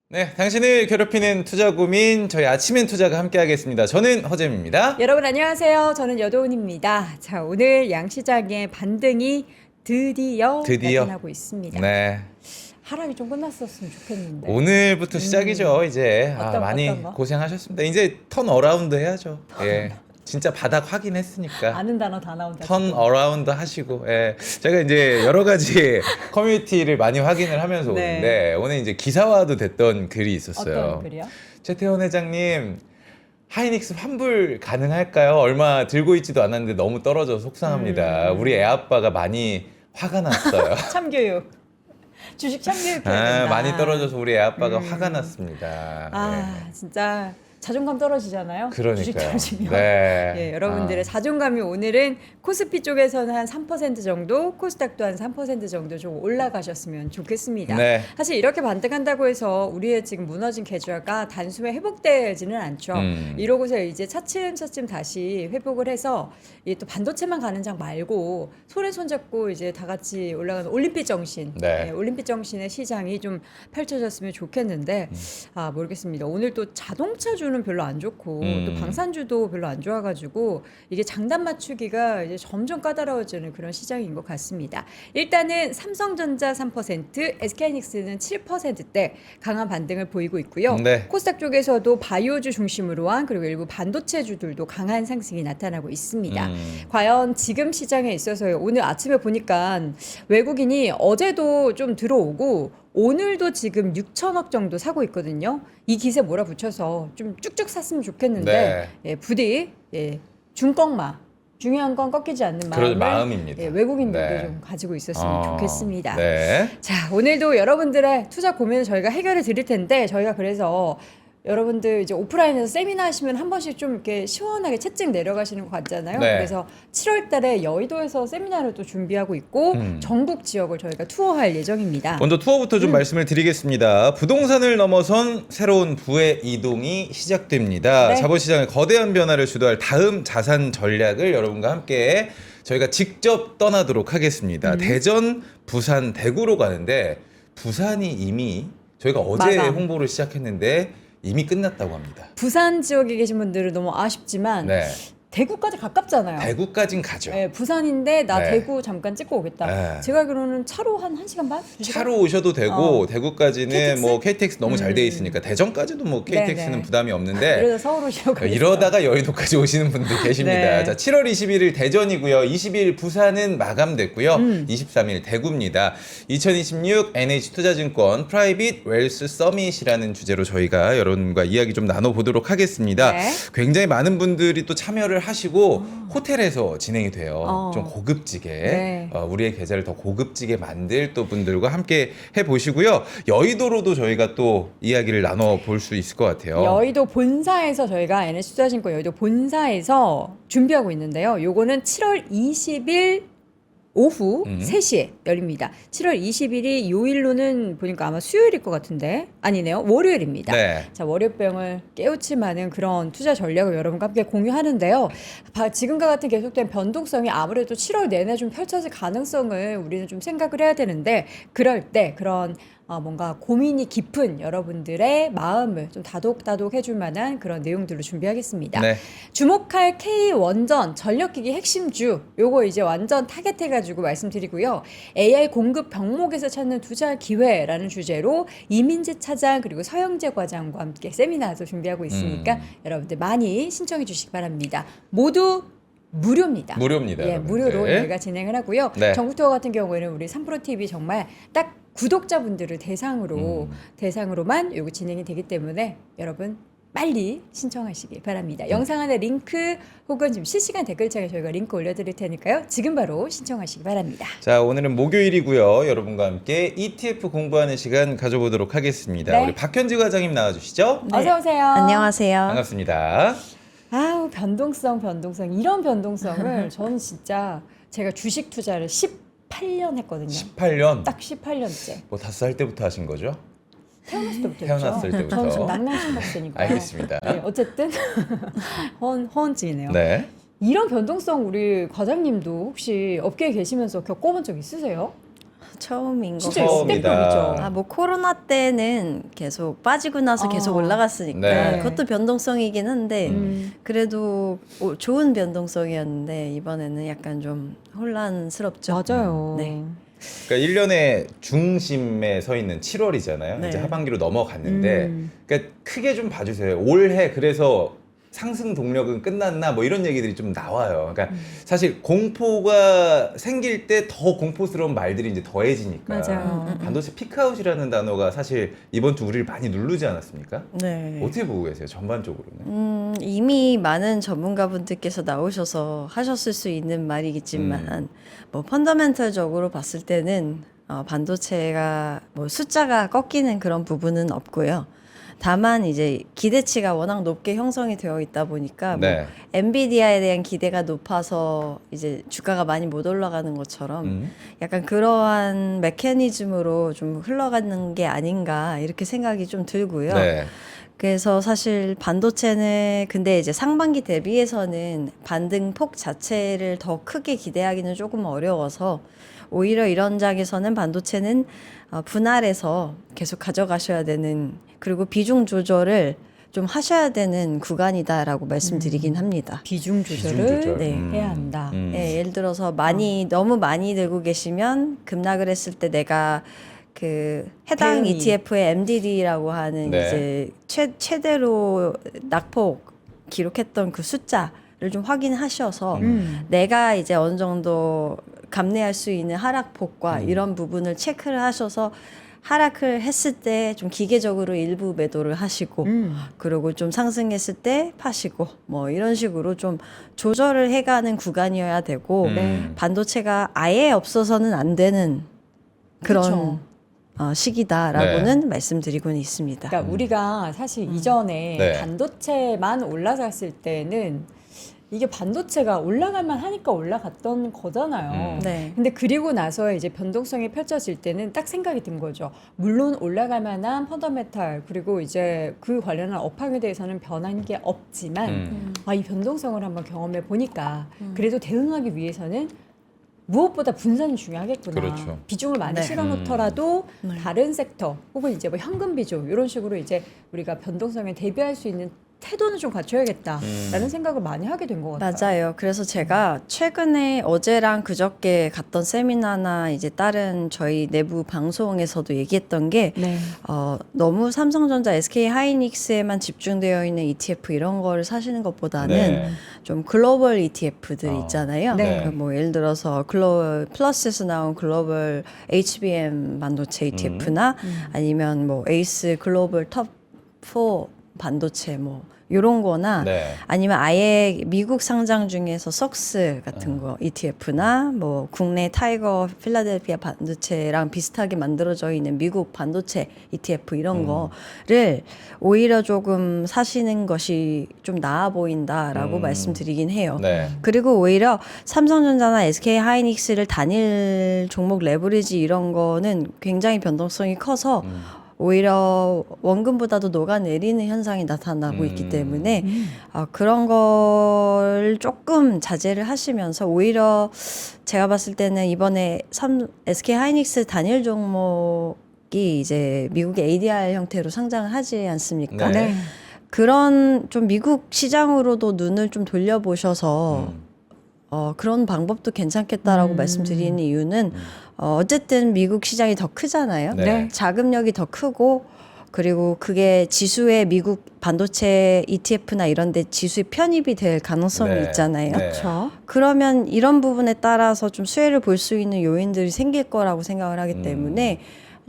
네, 당신을 괴롭히는 투자 고민 저희 아침엔 투자가 함께하겠습니다. 저는 허잼입니다. 여러분 안녕하세요. 저는 여도은입니다. 자, 오늘 양시장의 반등이 드디어 나타나고 있습니다. 네, 하락이 좀 끝났었으면 좋겠는데. 오늘부터 시작이죠. 이제 많이 어떤 거? 고생하셨습니다. 이제 턴 어라운드 해야죠. 예, 진짜 바닥 확인했으니까. 아는 단어 다 나온다. 턴 어라운드 하시고, 예. 제가 이제 여러 가지 커뮤니티를 많이 확인을 하면서 네. 오는데, 오늘 이제 기사화도 됐던 글이 있었어요. 어떤 글이요? 최태원 회장님, 하이닉스 환불 가능할까요? 얼마 들고 있지도 않았는데 너무 떨어져서 속상합니다. 우리 애 아빠가 많이 화가 났어요. 참교육. 주식 참교육 해야 된다. 많이 떨어져서 우리 애 아빠가 화가 났습니다. 네. 진짜 자존감 떨어지잖아요. 주식 그러니까요. 떨어지면. 네. 예, 여러분들의 자존감이 오늘은 코스피 쪽에서는 한 3% 정도, 코스닥도 한 3% 정도 좀 올라가셨으면 좋겠습니다. 네. 사실 이렇게 반등한다고 해서 우리의 지금 무너진 계좌가 단숨에 회복되지는 않죠. 이러고서 이제 차츰차츰 다시 회복을 해서 이게 또 반도체만 가는 장 말고 손에 손잡고 이제 다 같이 올라가는 올림픽 정신, 네. 예, 올림픽 정신의 시장이 좀 펼쳐졌으면 좋겠는데 모르겠습니다. 오늘 또 자동차 주는 별로 안 좋고 또 방산주도 별로 안 좋아가지고 이게 장단 맞추기가 이제 점점 까다로워지는 그런 시장인 것 같습니다. 일단은 삼성전자 3%, SK하이닉스는 7%대 강한 반등을 보이고 있고요. 네. 코스닥 쪽에서도 바이오주 중심으로 한 그리고 일부 반도체주들도 강한 상승이 나타나고 있습니다. 과연 지금 시장에 있어서요. 오늘 아침에 보니까 외국인이 어제도 좀 들어오고 오늘도 지금 6천억 정도 사고 있거든요. 이 기세 몰아붙여서 좀 쭉쭉 샀으면 좋겠는데 예, 부디 중꺾마 중요한 건 꺾이지 않는 그런 마음을 마음입니다. 외국인들도 네. 좀 가지고 있었으면 좋겠습니다. 네. 자, 오늘도 여러분들의 투자 고민을 저희가 해결해 드릴 텐데 저희가 그래서 여러분들 이제 오프라인에서 세미나 하시면 한 번씩 좀 이렇게 시원하게 채찍 내려가시는 것 같잖아요. 네. 그래서 7월 달에 여의도에서 세미나를 또 준비하고 있고 전국 지역을 저희가 투어할 예정입니다. 먼저 투어부터 좀 말씀을 드리겠습니다. 부동산을 넘어선 새로운 부의 이동이 시작됩니다. 네. 자본시장의 거대한 변화를 주도할 다음 자산 전략을 여러분과 함께 저희가 직접 떠나도록 하겠습니다. 대전, 부산, 대구로 가는데 부산이 이미 저희가 어제 마감. 홍보를 시작했는데 이미 끝났다고 합니다. 부산 지역에 계신 분들은 너무 아쉽지만 네. 대구까지 가깝잖아요. 대구까진 가죠. 네, 부산인데 나 네. 대구 잠깐 찍고 오겠다. 네. 제가 알기로는 차로 한 1시간 반? 2시간? 차로 오셔도 되고 대구까지는 KTX? 뭐 KTX 너무 잘 돼 있으니까 대전까지도 뭐 KTX는 네네. 부담이 없는데 그래서 서울 오시려고 이러다가 여의도까지 오시는 분들 계십니다. 네. 자, 7월 21일 대전이고요. 20일 부산은 마감됐고요. 23일 대구입니다. 2026 NH투자증권 프라이빗 웰스 서밋이라는 주제로 저희가 여러분과 이야기 좀 나눠보도록 하겠습니다. 네. 굉장히 많은 분들이 또 참여를 하시고 호텔에서 진행이 돼요. 좀 고급지게 네. 우리의 계좌를 더 고급지게 만들 또 분들과 함께 해보시고요. 여의도로도 저희가 또 이야기를 나눠볼 수 있을 것 같아요. 여의도 본사에서 저희가 NH투자증권 여의도 본사에서 준비하고 있는데요. 요거는 7월 20일 오후 3시에 열립니다. 7월 20일이 요일로는 보니까 아마 수요일일 것 같은데 아니네요. 월요일입니다. 네. 자, 월요병을 깨우칠 만한 그런 투자 전략을 여러분과 함께 공유하는데요. 지금과 같은 계속된 변동성이 아무래도 7월 내내 좀 펼쳐질 가능성을 우리는 좀 생각을 해야 되는데 그럴 때 그런 뭔가 고민이 깊은 여러분들의 마음을 좀 다독다독 해줄 만한 그런 내용들로 준비하겠습니다. 네. 주목할 K원전 전력기기 핵심주 요거 이제 완전 타겟해가지고 말씀드리고요. AI 공급 병목에서 찾는 투자 기회라는 주제로 이민재 차장 그리고 서영재 과장과 함께 세미나도 준비하고 있으니까 여러분들 많이 신청해 주시기 바랍니다. 모두 무료입니다. 무료입니다. 예, 여러분들. 무료로 저희가 진행을 하고요. 네. 전국 투어 같은 경우에는 우리 3프로TV 정말 딱 구독자분들을 대상으로만 요거 진행이 되기 때문에 여러분 빨리 신청하시기 바랍니다. 영상 안에 링크 혹은 지금 실시간 댓글창에 저희가 링크 올려드릴 테니까요. 지금 바로 신청하시기 바랍니다. 자, 오늘은 목요일이고요. 여러분과 함께 ETF 공부하는 시간 가져보도록 하겠습니다. 네. 우리 박현지 과장님 나와주시죠. 네. 어서 오세요. 안녕하세요. 반갑습니다. 아우 변동성 이런 변동성을 저는 진짜 제가 주식 투자를 18년 했거든요. 18년. 딱 18년째. 뭐 다섯 살 때부터 하신 거죠? 태어났을 때부터 태어났을 했죠. 때부터. 저는 지금 낭낭초등학생이니까. 알겠습니다. 네, 어쨌든 허언증이네요. 네. 이런 변동성 우리 과장님도 혹시 업계에 계시면서 겪어본 적 있으세요? 처음인 것 진짜 같아요. 처음이다. 역대급이죠. 아, 뭐 코로나 때는 계속 빠지고 나서 계속 올라갔으니까 네. 그것도 변동성이긴 한데 그래도 좋은 변동성이었는데 이번에는 약간 좀 혼란스럽죠. 맞아요. 네. 그러니까 1년의 중심에 서 있는 7월이잖아요. 네. 이제 하반기로 넘어갔는데 그러니까 크게 좀 봐주세요. 올해 그래서 상승 동력은 끝났나 뭐 이런 얘기들이 좀 나와요. 그러니까 사실 공포가 생길 때 더 공포스러운 말들이 이제 더해지니까. 맞아요. 반도체 피크아웃이라는 단어가 사실 이번 주 우리를 많이 누르지 않았습니까? 네. 어떻게 보고 계세요? 전반적으로는. 이미 많은 전문가분들께서 나오셔서 하셨을 수 있는 말이겠지만 뭐 펀더멘털적으로 봤을 때는 반도체가 뭐 숫자가 꺾이는 그런 부분은 없고요. 다만 이제 기대치가 워낙 높게 형성이 되어 있다 보니까 네. 뭐 엔비디아에 대한 기대가 높아서 이제 주가가 많이 못 올라가는 것처럼 약간 그러한 메커니즘으로 좀 흘러가는 게 아닌가 이렇게 생각이 좀 들고요. 네. 그래서 사실 반도체는 근데 이제 상반기 대비해서는 반등폭 자체를 더 크게 기대하기는 조금 어려워서 오히려 이런 장에서는 반도체는 분할해서 계속 가져가셔야 되는 그리고 비중 조절을 좀 하셔야 되는 구간이다라고 말씀드리긴 합니다. 비중 조절을 비중 조절. 네. 해야 한다. 예, 예를 들어서 너무 많이 들고 계시면 급락을 했을 때 내가 그 해당 대응이. ETF의 MDD라고 하는 네. 이제 최대로 낙폭 기록했던 그 숫자를 좀 확인하셔서 내가 이제 어느 정도 감내할 수 있는 하락폭과 이런 부분을 체크를 하셔서 하락을 했을 때 좀 기계적으로 일부 매도를 하시고 그리고 좀 상승했을 때 파시고 뭐 이런 식으로 좀 조절을 해가는 구간이어야 되고 반도체가 아예 없어서는 안 되는 그런 그쵸. 시기다라고는 말씀드리고는 있습니다. 그러니까 우리가 사실 이전에 네. 반도체만 올라갔을 때는 이게 반도체가 올라갈만 하니까 올라갔던 거잖아요. 네. 근데 그리고 나서 이제 변동성이 펼쳐질 때는 딱 생각이 든 거죠. 물론 올라갈 만한 펀더멘탈 그리고 이제 그 관련한 업황에 대해서는 변한 게 없지만 이 변동성을 한번 경험해 보니까 그래도 대응하기 위해서는 무엇보다 분산이 중요하겠구나. 그렇죠. 비중을 많이 네. 실어놓더라도 다른 섹터 혹은 이제 뭐 현금 비중 이런 식으로 이제 우리가 변동성에 대비할 수 있는 태도는 좀 갖춰야겠다라는 생각을 많이 하게 된 것 같아요. 맞아요. 그래서 제가 최근에 어제랑 그저께 갔던 세미나나 이제 다른 저희 내부 방송에서도 얘기했던 게 네. 너무 삼성전자, SK 하이닉스에만 집중되어 있는 ETF 이런 거를 사시는 것보다는 네. 좀 글로벌 ETF들 있잖아요. 네. 그뭐 예를 들어서 글로벌 플러스에서 나온 글로벌 HBM 반도체 ETF나 아니면 뭐 에이스 글로벌 톱4 반도체 뭐 요런 거나 네. 아니면 아예 미국 상장 중에서 석스 같은 거 ETF나 뭐 국내 타이거 필라델피아 반도체랑 비슷하게 만들어져 있는 미국 반도체 ETF 이런 거를 오히려 조금 사시는 것이 좀 나아 보인다라고 말씀드리긴 해요. 네. 그리고 오히려 삼성전자나 SK 하이닉스를 단일 종목 레버리지 이런 거는 굉장히 변동성이 커서 오히려 원금보다도 녹아내리는 현상이 나타나고 있기 때문에 그런 걸 조금 자제를 하시면서 오히려 제가 봤을 때는 이번에 SK 하이닉스 단일 종목이 이제 미국의 ADR 형태로 상장을 하지 않습니까? 네. 네. 그런 좀 미국 시장으로도 눈을 좀 돌려보셔서 그런 방법도 괜찮겠다라고 말씀드리는 이유는 어쨌든 미국 시장이 더 크잖아요. 네. 자금력이 더 크고 그리고 그게 지수에 미국 반도체 ETF나 이런 데 지수에 편입이 될 가능성이 네. 있잖아요. 네. 그렇죠. 그러면 이런 부분에 따라서 좀 수혜를 볼 수 있는 요인들이 생길 거라고 생각을 하기 때문에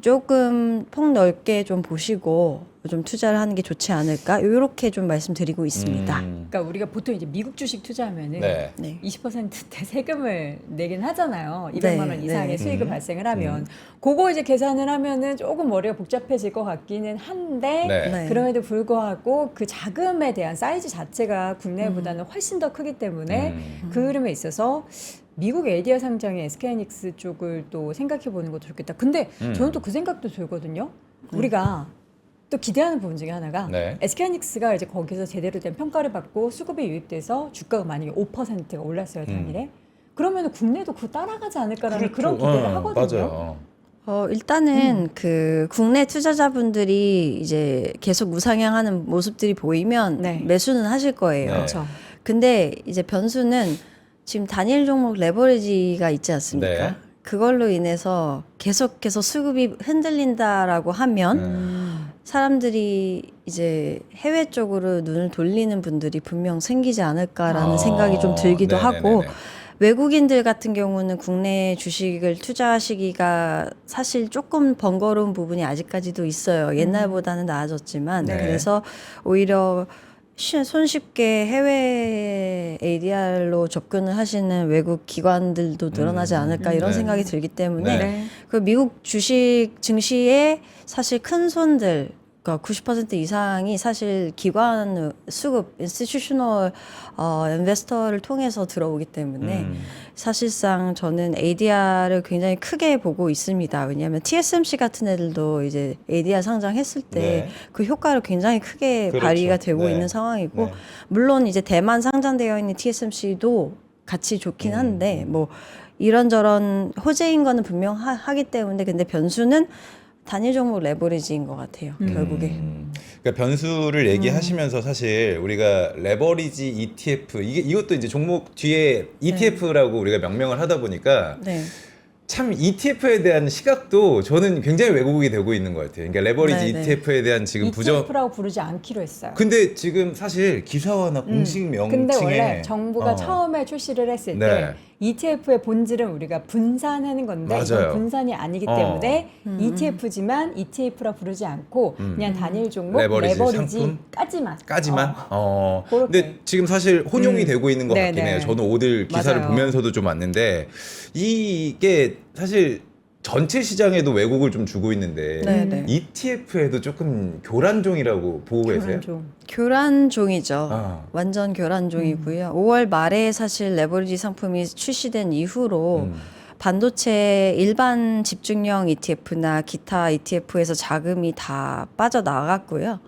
조금 폭넓게 좀 보시고 좀 투자를 하는 게 좋지 않을까 이렇게 좀 말씀드리고 있습니다. 그러니까 우리가 보통 이제 미국 주식 투자하면은 네. 네. 20%대 세금을 내긴 하잖아요. 200만 원 이상의 네. 수익을 발생을 하면 그거 이제 계산을 하면은 조금 머리가 복잡해질 것 같기는 한데 네. 네. 그럼에도 불구하고 그 자금에 대한 사이즈 자체가 국내보다는 훨씬 더 크기 때문에 그 흐름에 있어서 미국 에디아 상장의 SK하이닉스 쪽을 또 생각해 보는 것도 좋겠다. 근데 저는 또 그 생각도 들거든요. 우리가 또 기대하는 부분 중에 하나가 네. SK하이닉스가 이제 거기서 제대로 된 평가를 받고 수급이 유입돼서 주가가 만약에 5%가 올랐어요 단일에. 그러면 국내도 그거 따라가지 않을까라는 그런 기대를 하거든요. 맞아요. 일단은 그 국내 투자자분들이 이제 계속 우상향하는 모습들이 보이면 네. 매수는 하실 거예요. 네. 그렇죠. 근데 이제 변수는 지금 단일 종목 레버리지가 있지 않습니까? 네. 그걸로 인해서 계속해서 수급이 흔들린다라고 하면 사람들이 이제 해외 쪽으로 눈을 돌리는 분들이 분명 생기지 않을까라는 생각이 좀 들기도 하고 네네네네. 외국인들 같은 경우는 국내 주식을 투자하시기가 사실 조금 번거로운 부분이 아직까지도 있어요. 옛날보다는 나아졌지만 네. 그래서 오히려 손쉽게 해외 ADR로 접근을 하시는 외국 기관들도 늘어나지 않을까 이런 네. 생각이 들기 때문에 네. 그 미국 주식 증시에 사실 큰 손들 그러니까 90% 이상이 사실 기관 수급, 인스티튜셔널 인베스터를 통해서 들어오기 때문에 사실상 저는 ADR을 굉장히 크게 보고 있습니다. 왜냐하면 TSMC 같은 애들도 이제 ADR 상장했을 때 그 네. 효과를 굉장히 크게 그렇죠. 발휘가 되고 네. 있는 상황이고 네. 물론 이제 대만 상장되어 있는 TSMC도 같이 좋긴 한데 뭐 이런저런 호재인 거는 분명 하기 때문에 근데 변수는 단일 종목 레버리지인 것 같아요. 결국에. 그러니까 변수를 얘기하시면서 사실 우리가 레버리지 ETF 이것도 이제 종목 뒤에 ETF라고 우리가 명명을 하다 보니까 네. 참 ETF에 대한 시각도 저는 굉장히 왜곡이 되고 있는 것 같아요. 그러니까 레버리지 네네. ETF에 대한 지금 부정. ETF라고 부르지 않기로 했어요. 근데 지금 사실 기사화나 공식 명칭에. 근데 원래 정부가 처음에 출시를 했을 네. 때 ETF의 본질은 우리가 분산하는 건데 맞아요. 이건 분산이 아니기 때문에 ETF지만 ETF라 부르지 않고 그냥 단일 종목 레버리지 레버리지까지만. 그렇게. 근데 지금 사실 혼용이 되고 있는 것 네네. 같긴 해요. 저는 오늘 기사를 맞아요. 보면서도 좀 왔는데 이게 사실 전체 시장에도 왜곡을 좀 주고 있는데 네네. ETF에도 조금 교란종이라고 보고 계세요? 교란종이죠. 아. 완전 교란종이고요. 5월 말에 사실 레버리지 상품이 출시된 이후로 반도체 일반 집중형 ETF나 기타 ETF에서 자금이 다 빠져나갔고요.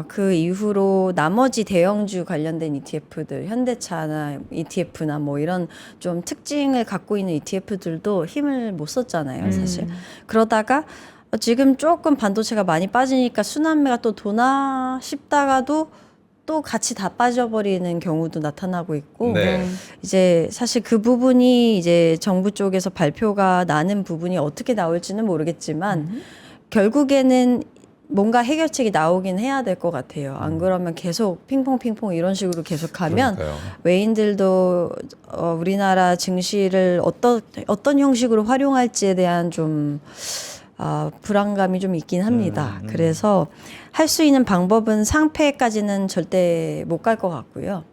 그 이후로 나머지 대형주 관련된 ETF들, 현대차나 ETF나 뭐 이런 좀 특징을 갖고 있는 ETF들도 힘을 못 썼잖아요, 사실. 그러다가 지금 조금 반도체가 많이 빠지니까 순환매가 또 도나 싶다가도 또 같이 다 빠져버리는 경우도 나타나고 있고 네. 이제 사실 그 부분이 이제 정부 쪽에서 발표가 나는 부분이 어떻게 나올지는 모르겠지만 결국에는 뭔가 해결책이 나오긴 해야 될 것 같아요. 안 그러면 계속 핑퐁핑퐁 이런 식으로 계속 가면 그러니까요. 외인들도 우리나라 증시를 어떤 형식으로 활용할지에 대한 좀 불안감이 좀 있긴 합니다. 그래서 할 수 있는 방법은 상폐까지는 절대 못 갈 것 같고요.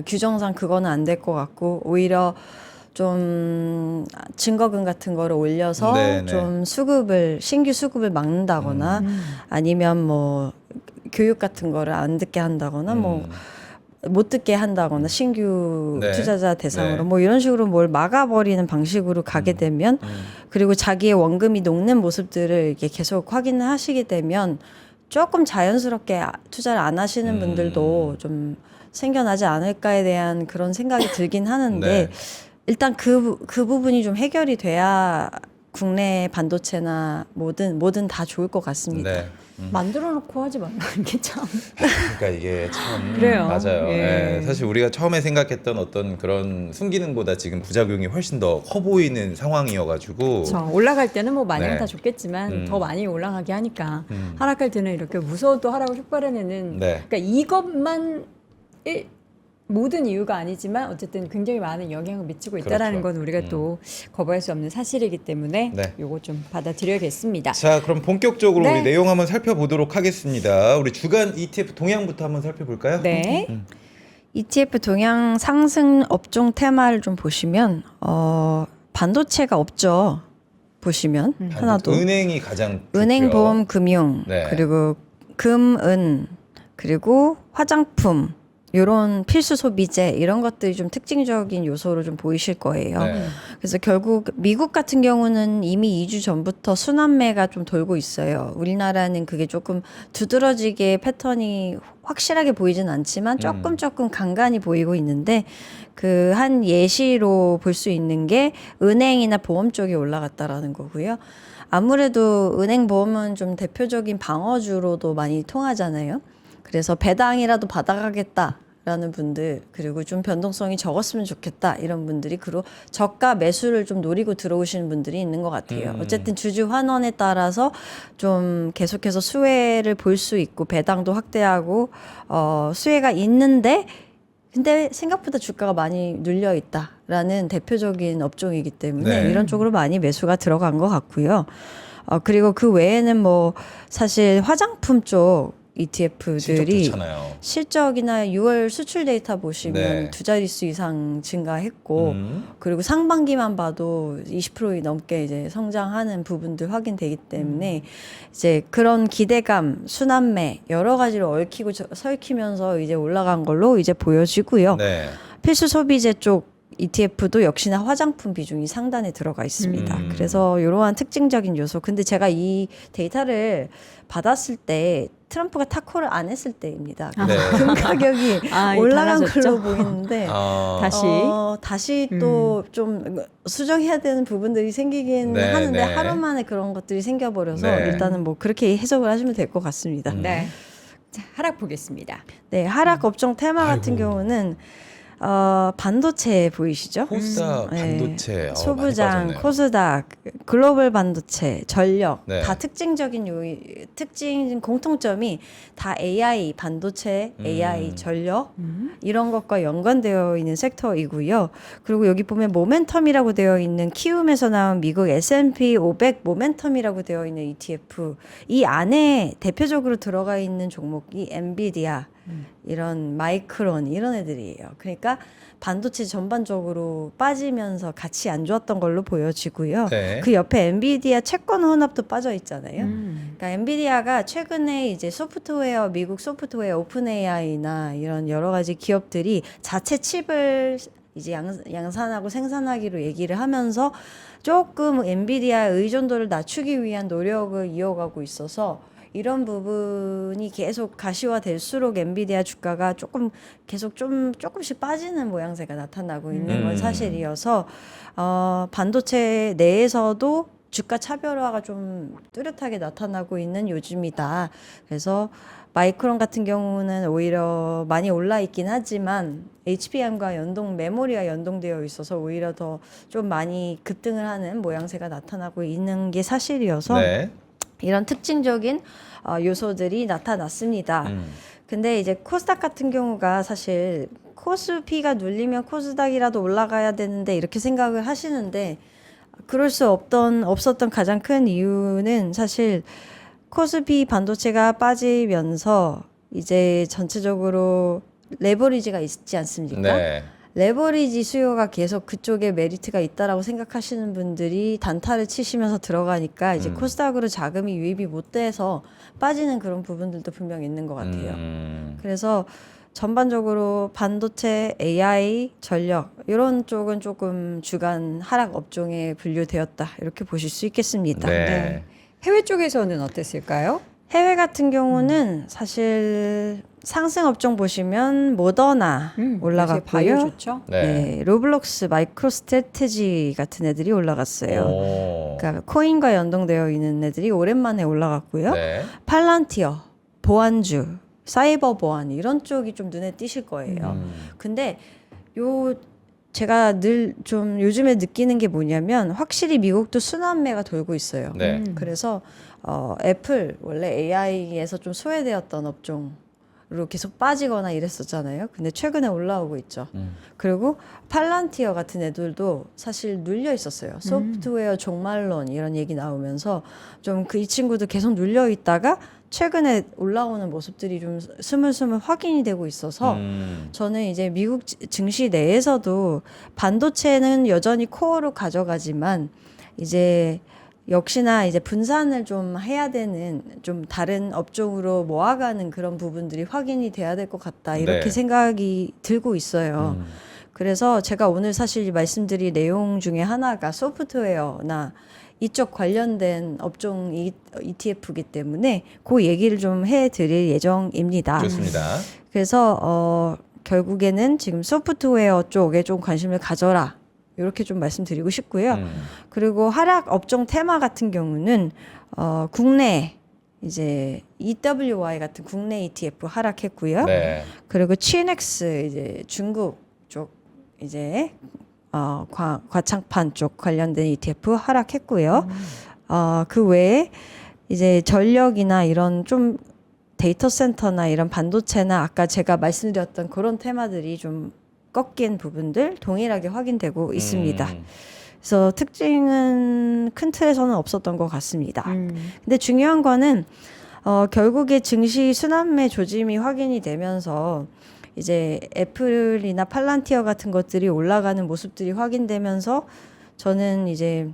규정상 그거는 안 될 것 같고 오히려 좀 증거금 같은 거를 올려서 네네. 좀 신규 수급을 막는다거나 아니면 뭐 교육 같은 거를 안 듣게 한다거나 뭐 못 듣게 한다거나 신규 네. 투자자 대상으로 네. 뭐 이런 식으로 뭘 막아버리는 방식으로 가게 되면 그리고 자기의 원금이 녹는 모습들을 이렇게 계속 확인을 하시게 되면 조금 자연스럽게 투자를 안 하시는 분들도 좀 생겨나지 않을까에 대한 그런 생각이 들긴 하는데 네. 일단 그 부분이 좀 해결이 돼야 국내 반도체나 뭐든 다 좋을 것 같습니다. 네. 만들어 놓고 하지 말라는 게 참. 그러니까 이게 참 그래요. 맞아요. 예. 예, 사실 우리가 처음에 생각했던 어떤 그런 순기능보다 지금 부작용이 훨씬 더 커 보이는 상황이어가지고 올라갈 때는 뭐 마냥 네. 다 좋겠지만 더 많이 올라가게 하니까 음. 하락할 때는 이렇게 무서워도 하락을 촉발해내는 네. 그러니까 이것만 모든 이유가 아니지만 어쨌든 굉장히 많은 영향을 미치고 있다라는 그렇죠. 건 우리가 또 거부할 수 없는 사실이기 때문에 네. 요거 좀 받아들여야겠습니다. 자, 그럼 본격적으로 네. 우리 내용 한번 살펴보도록 하겠습니다. 우리 주간 ETF 동향부터 한번 살펴볼까요? 네. ETF 동향 상승 업종 테마를 좀 보시면 반도체가 없죠. 보시면 하나도 은행이 가장 은행, 좋고요. 보험, 금융 네. 그리고 금, 은 그리고 화장품 요런 필수 소비재 이런 것들이 좀 특징적인 요소로 좀 보이실 거예요. 네. 그래서 결국 미국 같은 경우는 이미 2주 전부터 순환매가 좀 돌고 있어요. 우리나라는 그게 조금 두드러지게 패턴이 확실하게 보이진 않지만 조금 간간히 보이고 있는데 그 한 예시로 볼 수 있는 게 은행이나 보험 쪽이 올라갔다라는 거고요. 아무래도 은행 보험은 좀 대표적인 방어주로도 많이 통하잖아요. 그래서 배당이라도 받아가겠다라는 분들, 그리고 좀 변동성이 적었으면 좋겠다 이런 분들이, 그리고 저가 매수를 좀 노리고 들어오시는 분들이 있는 것 같아요. 어쨌든 주주 환원에 따라서 좀 계속해서 수혜를 볼 수 있고 배당도 확대하고 수혜가 있는데, 근데 생각보다 주가가 많이 눌려 있다라는 대표적인 업종이기 때문에 네. 이런 쪽으로 많이 매수가 들어간 것 같고요. 그리고 그 외에는 뭐 사실 화장품 쪽 실적 ETF들이 좋잖아요. 실적이나 6월 수출 데이터 보시면 네. 두 자릿수 이상 증가했고, 그리고 상반기만 봐도 20% 넘게 이제 성장하는 부분들 확인되기 때문에 이제 그런 기대감, 순환매 여러 가지로 얽히고 설키면서 이제 올라간 걸로 이제 보여지고요. 네. 필수 소비재 쪽 ETF도 역시나 화장품 비중이 상단에 들어가 있습니다. 그래서 이러한 특징적인 요소. 근데 제가 이 데이터를 받았을 때 트럼프가 타코를 안 했을 때입니다. 네. 금 가격이 올라간 달라졌죠? 걸로 보이는데 다시. 다시 또 좀 수정해야 되는 부분들이 생기긴 네, 하는데 네. 하루 만에 그런 것들이 생겨버려서 네. 일단은 뭐 그렇게 해석을 하시면 될 것 같습니다. 네. 자, 하락 보겠습니다. 네, 하락 업종 테마 같은 아이고. 경우는 반도체 보이시죠? 코스닥 반도체 많이 소부장, 빠졌네요. 코스닥, 글로벌 반도체, 전력 네. 다 특징적인 특징 공통점이 다 AI, 반도체, AI, 전력 이런 것과 연관되어 있는 섹터이고요. 그리고 여기 보면 모멘텀이라고 되어 있는 키움에서 나온 미국 S&P 500 모멘텀이라고 되어 있는 ETF, 이 안에 대표적으로 들어가 있는 종목이 엔비디아, 이런 마이크론 이런 애들이에요. 그러니까 반도체 전반적으로 빠지면서 같이 안 좋았던 걸로 보여지고요. 네. 그 옆에 엔비디아 채권 혼합도 빠져 있잖아요. 그러니까 엔비디아가 최근에 이제 소프트웨어, 미국 소프트웨어 오픈 AI나 이런 여러 가지 기업들이 자체 칩을 이제 양산하고 생산하기로 얘기를 하면서 조금 엔비디아의 의존도를 낮추기 위한 노력을 이어가고 있어서 이런 부분이 계속 가시화될수록 엔비디아 주가가 조금 계속 조금씩 빠지는 모양새가 나타나고 있는 건 사실이어서 반도체 내에서도 주가 차별화가 좀 뚜렷하게 나타나고 있는 요즘이다. 그래서 마이크론 같은 경우는 오히려 많이 올라 있긴 하지만 HBM과 메모리와 연동되어 있어서 오히려 더 좀 많이 급등을 하는 모양새가 나타나고 있는 게 사실이어서 네. 이런 특징적인 요소들이 나타났습니다. 근데 이제 코스닥 같은 경우가 사실 코스피가 눌리면 코스닥이라도 올라가야 되는데 이렇게 생각을 하시는데, 그럴 수 없었던 가장 큰 이유는 사실 코스피 반도체가 빠지면서 이제 전체적으로 레버리지가 있지 않습니까? 네. 레버리지 수요가 계속 그쪽에 메리트가 있다라고 생각하시는 분들이 단타를 치시면서 들어가니까 이제 코스닥으로 자금이 유입이 못 돼서 빠지는 그런 부분들도 분명 있는 것 같아요. 그래서 전반적으로 반도체, AI, 전력 이런 쪽은 조금 주간 하락 업종에 분류되었다 이렇게 보실 수 있겠습니다. 네. 해외 쪽에서는 어땠을까요? 해외 같은 경우는 사실 상승 업종 보시면 모더나 요새 바이오 올라갔고요. 좋죠? 네. 네, 로블록스, 마이크로 스트래티지 같은 애들이 올라갔어요. 오. 그러니까 코인과 연동되어 있는 애들이 오랜만에 올라갔고요. 네. 팔란티어, 보안주, 사이버 보안 이런 쪽이 좀 눈에 띄실 거예요. 근데 제가 늘 좀 요즘에 느끼는 게 뭐냐면 확실히 미국도 순환매가 돌고 있어요. 네. 그래서 애플 원래 AI에서 좀 소외되었던 업종으로 계속 빠지거나 이랬었잖아요. 근데 최근에 올라오고 있죠. 그리고 팔란티어 같은 애들도 사실 눌려 있었어요. 소프트웨어 종말론 이런 얘기 나오면서 좀 이 친구도 계속 눌려 있다가 최근에 올라오는 모습들이 좀 스물스물 확인이 되고 있어서 저는 이제 미국 증시 내에서도 반도체는 여전히 코어로 가져가지만 이제 역시나 이제 분산을 좀 해야 되는 좀 다른 업종으로 모아가는 그런 부분들이 확인이 돼야 될 것 같다 이렇게 네. 생각이 들고 있어요. 그래서 제가 오늘 사실 말씀드릴 내용 중에 하나가 소프트웨어나 이쪽 관련된 업종 ETF이기 때문에 그 얘기를 좀 해드릴 예정입니다. 좋습니다. 그래서 결국에는 지금 소프트웨어 쪽에 좀 관심을 가져라. 이렇게 좀 말씀드리고 싶고요. 그리고 하락 업종 테마 같은 경우는 국내 이제 EWY 같은 국내 ETF 하락했고요. 네. 그리고 CNX 이제 중국 쪽 이제 과창판 쪽 관련된 ETF 하락했고요. 그 외에 이제 전력이나 이런 좀 데이터 센터나 이런 반도체나 아까 제가 말씀드렸던 그런 테마들이 좀 꺾인 부분들 동일하게 확인되고 있습니다. 그래서 특징은 큰 틀에서는 없었던 것 같습니다. 근데 중요한 거는 결국에 증시 순환매 조짐이 확인이 되면서 이제 애플이나 팔란티어 같은 것들이 올라가는 모습들이 확인되면서 저는 이제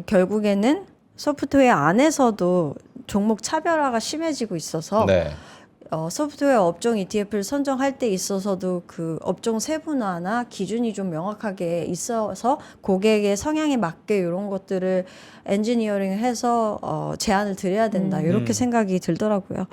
결국에는 소프트웨어 안에서도 종목 차별화가 심해지고 있어서 네. 소프트웨어 업종 ETF를 선정할 때 있어서도 그 업종 세분화나 기준이 좀 명확하게 있어서 고객의 성향에 맞게 이런 것들을 엔지니어링을 해서 제안을 드려야 된다 이렇게 생각이 들더라고요.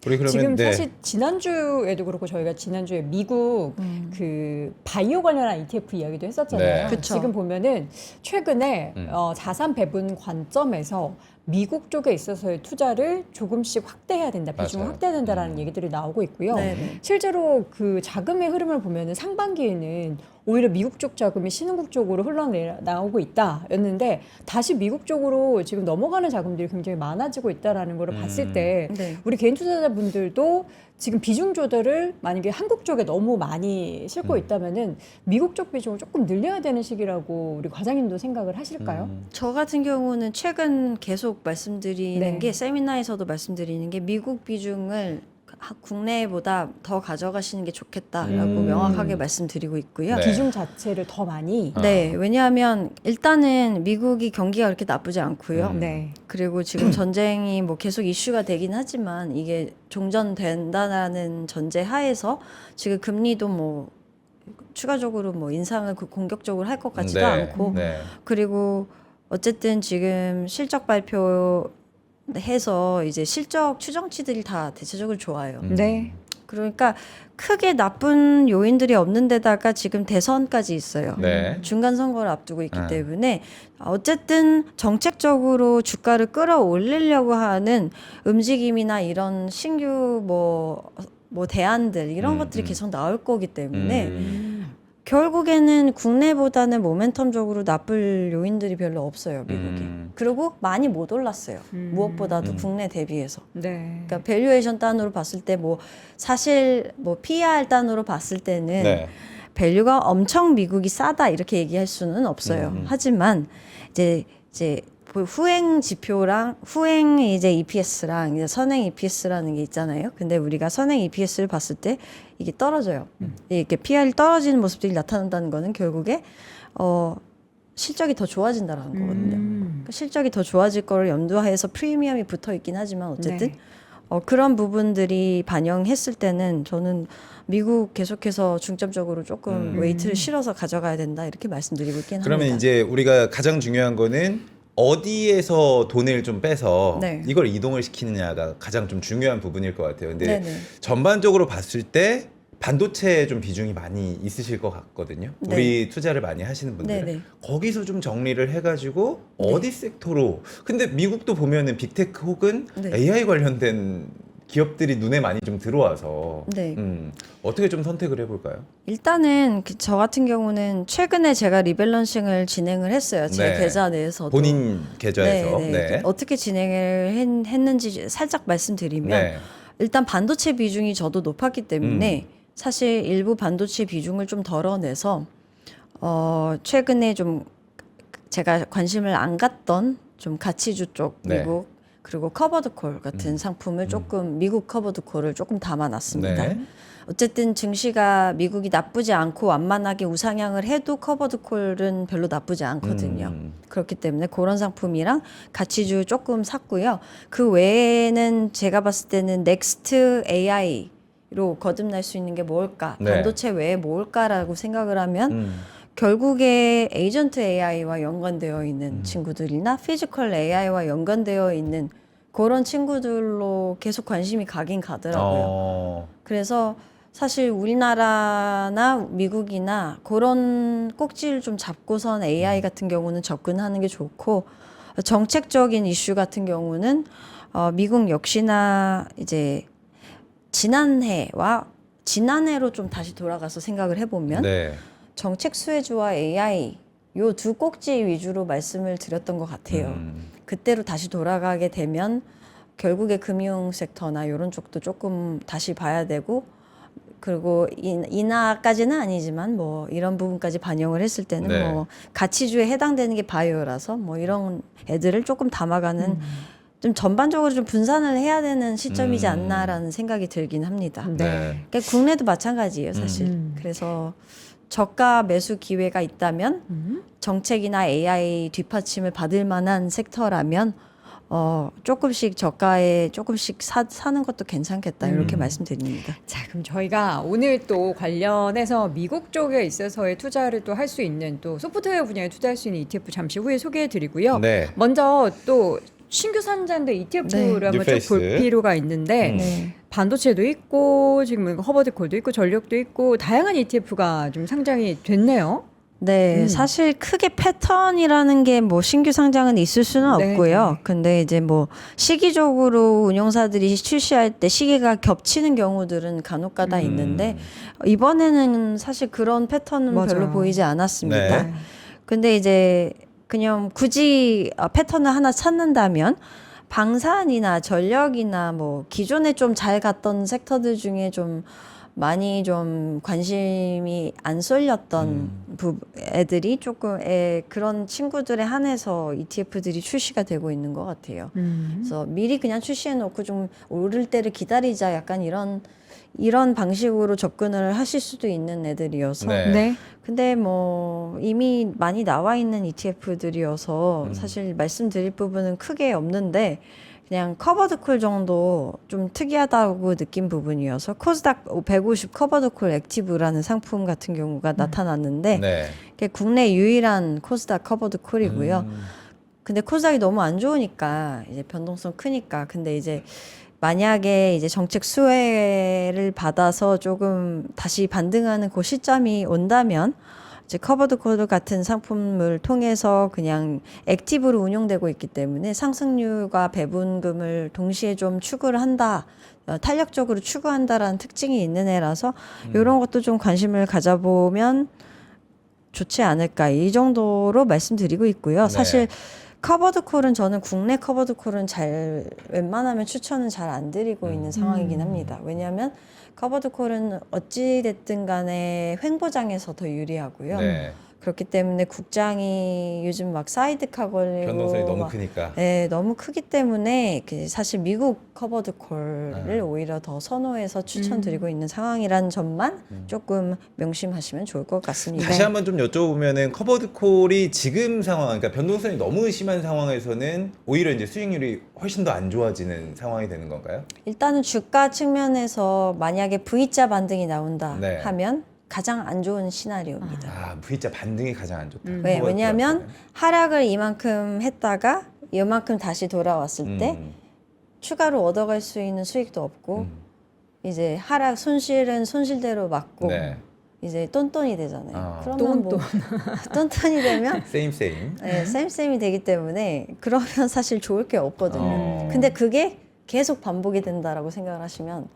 우리 그러면 지금 네. 사실 지난주에도 그렇고 저희가 지난주에 미국 그 바이오 관련한 ETF 이야기도 했었잖아요. 네. 그쵸. 지금 보면은 최근에 자산 배분 관점에서 미국 쪽에 있어서의 투자를 조금씩 확대해야 된다, 비중을 맞아요. 확대해야 된다라는 얘기들이 나오고 있고요. 네네. 실제로 그 자금의 흐름을 보면은 상반기에는 오히려 미국 쪽 자금이 신흥국 쪽으로 흘러나오고 있다였는데 다시 미국 쪽으로 지금 넘어가는 자금들이 굉장히 많아지고 있다라는 걸 봤을 때 네. 우리 개인 투자자분들도 지금 비중 조절을 만약에 한국 쪽에 너무 많이 싣고 있다면은 미국 쪽 비중을 조금 늘려야 되는 시기라고 우리 과장님도 생각을 하실까요? 저 같은 경우는 최근 계속 말씀드리는 네. 게 세미나에서도 말씀드리는 게 미국 비중을 국내보다 더 가져가시는 게 좋겠다라고 명확하게 말씀드리고 있고요. 네. 비중 자체를 더 많이 네, 왜냐하면 일단은 미국이 경기가 그렇게 나쁘지 않고요. 네. 그리고 지금 전쟁이 뭐 계속 이슈가 되긴 하지만 이게 종전된다는 전제 하에서 지금 금리도 뭐 추가적으로 뭐 인상을 공격적으로 할 것 같지도 네. 않고 네. 그리고 어쨌든 지금 실적 발표 해서 이제 실적 추정치들이 다 대체적으로 좋아요. 네. 그러니까 크게 나쁜 요인들이 없는 데다가 지금 대선까지 있어요. 네. 중간 선거를 앞두고 있기 때문에 어쨌든 정책적으로 주가를 끌어올리려고 하는 움직임이나 이런 신규 뭐 대안들 이런 것들이 계속 나올 거기 때문에 결국에는 국내보다는 모멘텀적으로 나쁠 요인들이 별로 없어요, 미국이. 그리고 많이 못 올랐어요. 무엇보다도 국내 대비해서. 네. 그러니까 밸류에이션 단으로 봤을 때 뭐 사실 뭐 PER 단으로 봤을 때는 네. 밸류가 엄청 미국이 싸다 이렇게 얘기할 수는 없어요. 하지만 이제 후행 지표랑 후행 이제 EPS랑 이제 선행 EPS라는 게 있잖아요. 근데 우리가 선행 EPS를 봤을 때 이게 떨어져요. 이렇게 PR이 떨어지는 모습들이 나타난다는 거는 결국에 실적이 더 좋아진다라는 거거든요. 그러니까 실적이 더 좋아질 거를 염두해서 프리미엄이 붙어 있긴 하지만 어쨌든 네. 그런 부분들이 반영했을 때는 저는 미국 계속해서 중점적으로 조금 웨이트를 실어서 가져가야 된다 이렇게 말씀드리고 있긴 그러면 합니다. 이제 우리가 가장 중요한 거는 어디에서 돈을 좀 빼서 네. 이걸 이동을 시키느냐가 가장 좀 중요한 부분일 것 같아요. 근데 네네. 전반적으로 봤을 때 반도체에 좀 비중이 많이 있으실 것 같거든요. 네. 우리 투자를 많이 하시는 분들 네네. 거기서 좀 정리를 해가지고 어디 섹터로. 근데 미국도 보면은 빅테크 혹은 네. AI 관련된 기업들이 눈에 많이 좀 들어와서 네. 어떻게 좀 선택을 해볼까요? 일단은 저 같은 경우는 최근에 제가 리밸런싱을 진행을 했어요. 제 네. 계좌 내에서도. 본인 계좌에서. 네. 어떻게 진행을 했는지 살짝 말씀드리면 네. 일단 반도체 비중이 저도 높았기 때문에 사실 일부 반도체 비중을 좀 덜어내서 최근에 좀 제가 관심을 안 갔던 좀 가치주 쪽 네. 미국 그리고 커버드콜 같은 상품을 조금 미국 커버드콜을 조금 담아놨습니다. 네. 어쨌든 증시가 미국이 나쁘지 않고 완만하게 우상향을 해도 커버드콜은 별로 나쁘지 않거든요. 그렇기 때문에 그런 상품이랑 가치주 조금 샀고요. 그 외에는 제가 봤을 때는 넥스트 AI로 거듭날 수 있는 게 뭘까? 네. 반도체 외에 뭘까라고 생각을 하면 결국에 에이전트 AI와 연관되어 있는 친구들이나 피지컬 AI와 연관되어 있는 그런 친구들로 계속 관심이 가긴 가더라고요. 그래서 사실 우리나라나 미국이나 그런 꼭지를 좀 잡고선 AI 같은 경우는 접근하는 게 좋고 정책적인 이슈 같은 경우는 미국 역시나 이제 지난해로 좀 다시 돌아가서 생각을 해보면 네. 정책 수혜주와 AI 요 두 꼭지 위주로 말씀을 드렸던 것 같아요. 그때로 다시 돌아가게 되면 결국에 금융 섹터나 이런 쪽도 조금 다시 봐야 되고 그리고 인하까지는 아니지만 뭐 이런 부분까지 반영을 했을 때는 네. 뭐 가치주에 해당되는 게 바이오라서 뭐 이런 애들을 조금 담아가는 좀 전반적으로 좀 분산을 해야 되는 시점이지 않나라는 생각이 들긴 합니다. 네. 그러니까 국내도 마찬가지예요, 사실. 그래서 저가 매수 기회가 있다면 정책이나 AI 뒷받침을 받을 만한 섹터라면 조금씩 저가에 조금씩 사는 것도 괜찮겠다 이렇게 말씀드립니다. 자, 그럼 저희가 오늘 또 관련해서 미국 쪽에 있어서의 투자를 또 할 수 있는 또 소프트웨어 분야에 투자할 수 있는 ETF 잠시 후에 소개해 드리고요. 네. 먼저 또 신규 선정된 ETF를 네. 한번 쭉 볼 뉴페이스. 필요가 있는데 네. 반도체도 있고 지금 허버드콜도 있고 전력도 있고 다양한 ETF가 좀 상장이 됐네요. 네, 사실 크게 패턴이라는 게 뭐 신규 상장은 있을 수는 네, 없고요. 네. 근데 이제 뭐 시기적으로 운용사들이 출시할 때 시기가 겹치는 경우들은 간혹가다 있는데 이번에는 사실 그런 패턴은 맞아요. 별로 보이지 않았습니다. 네. 근데 이제 그냥 굳이 패턴을 하나 찾는다면 방산이나 전력이나 뭐 기존에 좀 잘 갔던 섹터들 중에 좀 많이 좀 관심이 안 쏠렸던 애들이 조금 그런 친구들에 한해서 ETF들이 출시가 되고 있는 것 같아요. 그래서 미리 그냥 출시해 놓고 좀 오를 때를 기다리자 약간 이런 방식으로 접근을 하실 수도 있는 애들이어서 네. 네. 근데 뭐 이미 많이 나와 있는 ETF들이어서 사실 말씀드릴 부분은 크게 없는데 그냥 커버드콜 정도 좀 특이하다고 느낀 부분이어서 코스닥 150 커버드콜 액티브라는 상품 같은 경우가 나타났는데 네. 그게 국내 유일한 코스닥 커버드콜이고요. 근데 코스닥이 너무 안 좋으니까 이제 변동성 크니까 근데 이제 만약에 이제 정책 수혜를 받아서 조금 다시 반등하는 그 시점이 온다면 이제 커버드콜 같은 상품을 통해서 그냥 액티브로 운용되고 있기 때문에 상승률과 배분금을 동시에 좀 추구를 한다. 탄력적으로 추구한다라는 특징이 있는 애라서 이런 것도 좀 관심을 가져보면 좋지 않을까 이 정도로 말씀드리고 있고요. 네. 사실 커버드콜은 저는 국내 커버드콜은 웬만하면 추천은 잘 안 드리고 있는 상황이긴 합니다. 왜냐하면 커버드콜은 어찌됐든 간에 횡보장에서 더 유리하고요. 네. 그렇기 때문에 국장이 요즘 막 사이드카 걸리고 변동성이 너무 막 크니까. 네, 너무 크기 때문에 사실 미국 커버드콜을 오히려 더 선호해서 추천드리고 있는 상황이라는 점만 조금 명심하시면 좋을 것 같습니다. 다시 한번 좀 여쭤보면은 커버드콜이 지금 상황, 그러니까 변동성이 너무 심한 상황에서는 오히려 이제 수익률이 훨씬 더 안 좋아지는 상황이 되는 건가요? 일단은 주가 측면에서 만약에 V자 반등이 나온다 네. 하면 가장 안 좋은 시나리오입니다. 아, V자 반등이 가장 안 좋다. 왜냐하면 하락을 이만큼 했다가 이만큼 다시 돌아왔을 때 추가로 얻어갈 수 있는 수익도 없고 이제 하락 손실은 손실대로 맞고 네. 이제 똔똔이 되잖아요. 아. 그러면 뭐 똔똔이 되면 세임. 네, 쌤쌤이 되기 때문에 그러면 사실 좋을 게 없거든요. 근데 그게 계속 반복이 된다라고 생각을 하시면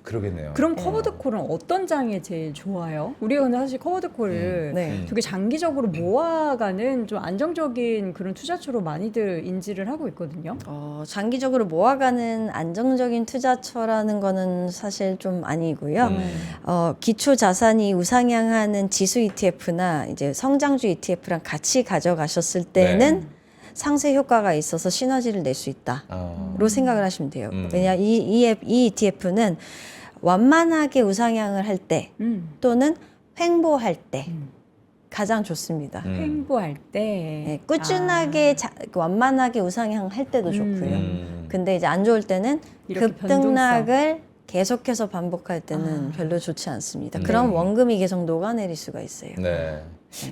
그러겠네요. 그럼 커버드콜은 어떤 장이 제일 좋아요? 우리가 근데 사실 커버드콜을 네. 되게 장기적으로 모아가는 좀 안정적인 그런 투자처로 많이들 인지를 하고 있거든요. 장기적으로 모아가는 안정적인 투자처라는 거는 사실 좀 아니고요. 기초 자산이 우상향하는 지수 ETF나 이제 성장주 ETF랑 같이 가져가셨을 때는 상세 효과가 있어서 시너지를 낼 수 있다로 생각을 하시면 돼요. 왜냐 이 ETF는 완만하게 우상향을 할 때 또는 횡보할 때 가장 좋습니다. 횡보할 때 네, 꾸준하게 완만하게 우상향할 때도 좋고요. 근데 이제 안 좋을 때는 이렇게 급등락을 계속해서 반복할 때는 별로 좋지 않습니다. 그럼 원금이 계속 녹아내릴 수가 있어요. 네.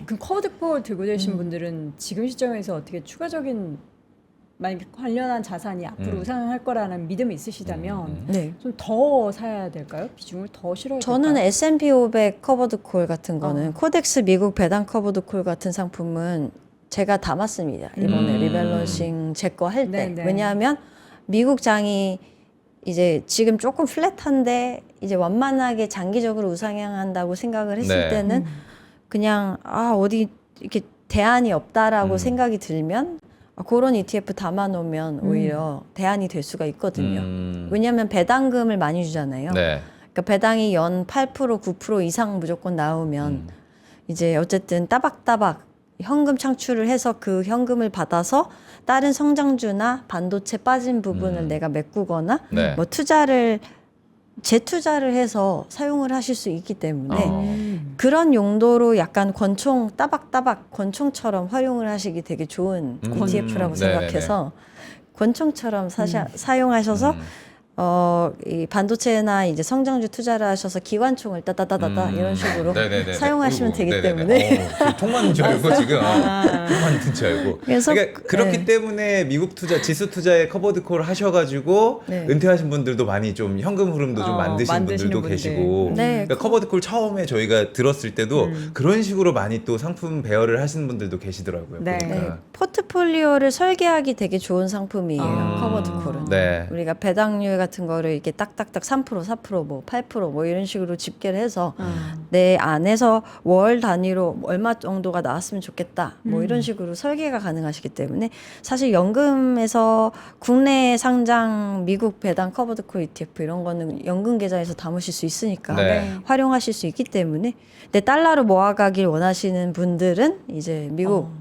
그럼 커버드콜 들고 계신 분들은 지금 시점에서 어떻게 추가적인 만약에 관련한 자산이 앞으로 우상할 거라는 믿음이 있으시다면 네. 좀 더 사야 될까요? 비중을 더 실어야 저는 될까요? S&P 500 커버드 콜 같은 거는 코덱스 미국 배당 커버드 콜 같은 상품은 제가 담았습니다. 이번에 리밸런싱 제 거 할 때. 네네. 왜냐하면 미국 장이 이제 지금 조금 플랫한데 이제 완만하게 장기적으로 우상향한다고 생각을 했을 네. 때는 그냥 어디 이렇게 대안이 없다라고 생각이 들면 그런 ETF 담아놓으면 오히려 대안이 될 수가 있거든요. 왜냐하면 배당금을 많이 주잖아요. 네. 그러니까 배당이 연 8%, 9% 이상 무조건 나오면 이제 어쨌든 따박따박 현금 창출을 해서 그 현금을 받아서 다른 성장주나 반도체 빠진 부분을 내가 메꾸거나 네. 뭐 재투자를 해서 사용을 하실 수 있기 때문에 그런 용도로 약간 권총 따박따박 권총처럼 활용을 하시기 되게 좋은 ETF라고 생각해서 권총처럼 사용하셔서 이 반도체나 이제 성장주 투자를 하셔서 기관총을 따다다다다 이런 식으로 네네네. 사용하시면 어이구, 되기 네네네. 때문에 통 맞는 줄 알고 지금 통 맞는 줄 알고. 그래서 그러니까 그렇기 네. 때문에 미국 투자 지수 투자에 커버드 콜 하셔가지고 네. 은퇴하신 분들도 많이 좀 현금 흐름도 좀 만드신 만드시는 분들도 분들. 계시고. 네. 그러니까 커버드 콜 처음에 저희가 들었을 때도 그런 식으로 많이 또 상품 배열을 하시는 분들도 계시더라고요. 네. 그러니까. 네, 포트폴리오를 설계하기 되게 좋은 상품이에요. 커버드 콜은. 네. 우리가 배당률 같은 거를 이렇게 딱딱딱 3%, 4%, 뭐 8% 뭐 이런 식으로 집계를 해서 내 안에서 월 단위로 얼마 정도가 나왔으면 좋겠다. 뭐 이런 식으로 설계가 가능하시기 때문에 사실 연금에서 국내 상장 미국 배당 커버드 콜 ETF 이런 거는 연금 계좌에서 담으실 수 있으니까 네. 활용하실 수 있기 때문에 내 달러로 모아가길 원하시는 분들은 이제 미국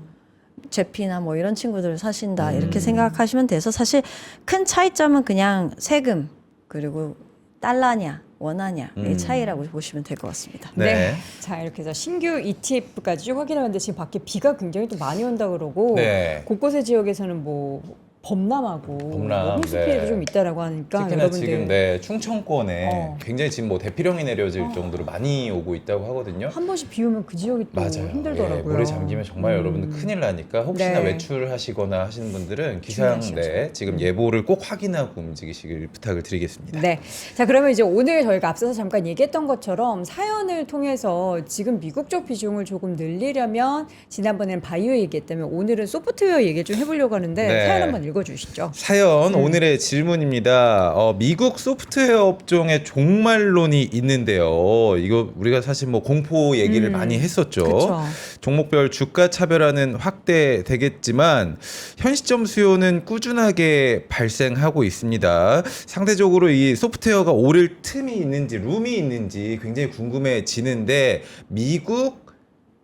제피나 뭐 이런 친구들을 사신다 이렇게 생각하시면 돼서 사실 큰 차이점은 그냥 세금 그리고 달러냐 원하냐 의 차이라고 보시면 될 것 같습니다. 네. 자, 이렇게 해서 신규 ETF까지 쭉 확인하는데 지금 밖에 비가 굉장히 또 많이 온다 그러고 네. 곳곳의 지역에서는 뭐 범람하고 뭐 홍수 네. 피해도 좀 있다라고 하니까 특히나 여러분들 지금 충청권에 어. 굉장히 지금 뭐 대피령이 내려질 정도로 많이 오고 있다고 하거든요. 한 번씩 비 오면 그 지역이 또 맞아요. 힘들더라고요. 예, 물에 잠기면 정말 여러분들 큰일 나니까 혹시나 네. 외출하시거나 하시는 분들은 기상 주의하셔야죠. 지금 예보를 꼭 확인하고 움직이시길 부탁을 드리겠습니다. 네. 자, 그러면 이제 오늘 저희가 앞서서 잠깐 얘기했던 것처럼 사연을 통해서 지금 미국 쪽 비중을 조금 늘리려면 지난번에는 바이오 얘기했다면 오늘은 소프트웨어 얘기를 좀 해보려고 하는데 네. 사연 한번 읽어주시죠. 사연 오늘의 질문입니다. 미국 소프트웨어 업종의 종말론이 있는데요. 이거 우리가 사실 뭐 공포 얘기를 많이 했었죠. 그쵸. 종목별 주가 차별화는 확대되겠지만 현 시점 수요는 꾸준하게 발생하고 있습니다. 상대적으로 이 소프트웨어가 오를 틈이 있는지 룸이 있는지 굉장히 궁금해지는데 미국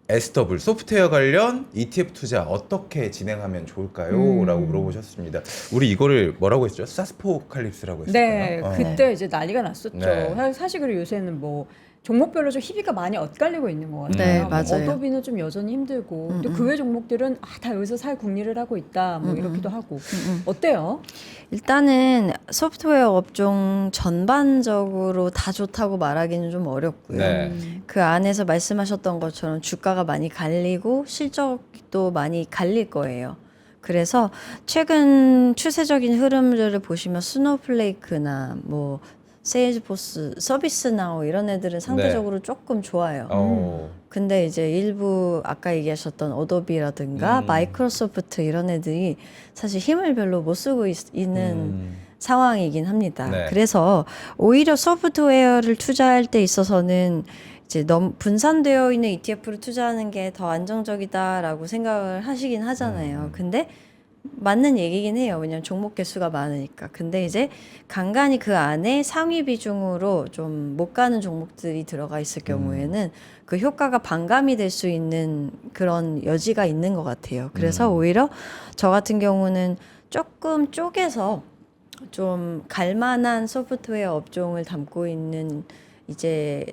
SW 소프트웨어 관련 ETF 투자 어떻게 진행하면 좋을까요? 라고 물어보셨습니다. 우리 이거를 뭐라고 했죠? 사스포칼립스라고 네, 했었나요? 그때 이제 난리가 났었죠. 네. 사실 그리고 요새는 뭐 종목별로 좀 희비가 많이 엇갈리고 있는 것 같아요. 네, 뭐 맞아요. 어도비는 좀 여전히 힘들고 또 그 외 종목들은 다 여기서 살 궁리를 하고 있다. 뭐 이렇기도 하고 어때요? 일단은 소프트웨어 업종 전반적으로 다 좋다고 말하기는 좀 어렵고요. 네. 그 안에서 말씀하셨던 것처럼 주가가 많이 갈리고 실적도 많이 갈릴 거예요. 그래서 최근 추세적인 흐름들을 보시면 스노우플레이크나 뭐 세일즈포스, 서비스나우 이런 애들은 상대적으로 조금 좋아요. 근데 이제 일부 아까 얘기하셨던 어도비라든가 마이크로소프트 이런 애들이 사실 힘을 별로 못 쓰고 있는 상황이긴 합니다. 네. 그래서 오히려 소프트웨어를 투자할 때 있어서는 이제 너무 분산되어 있는 ETF를 투자하는 게 더 안정적이다라고 생각을 하시긴 하잖아요. 근데 맞는 얘기긴 해요. 왜냐면 종목 개수가 많으니까. 근데 이제 간간히 그 안에 상위 비중으로 좀 못 가는 종목들이 들어가 있을 경우에는 그 효과가 반감이 될 수 있는 그런 여지가 있는 것 같아요. 그래서 오히려 저 같은 경우는 조금 쪼개서 좀 갈만한 소프트웨어 업종을 담고 있는 이제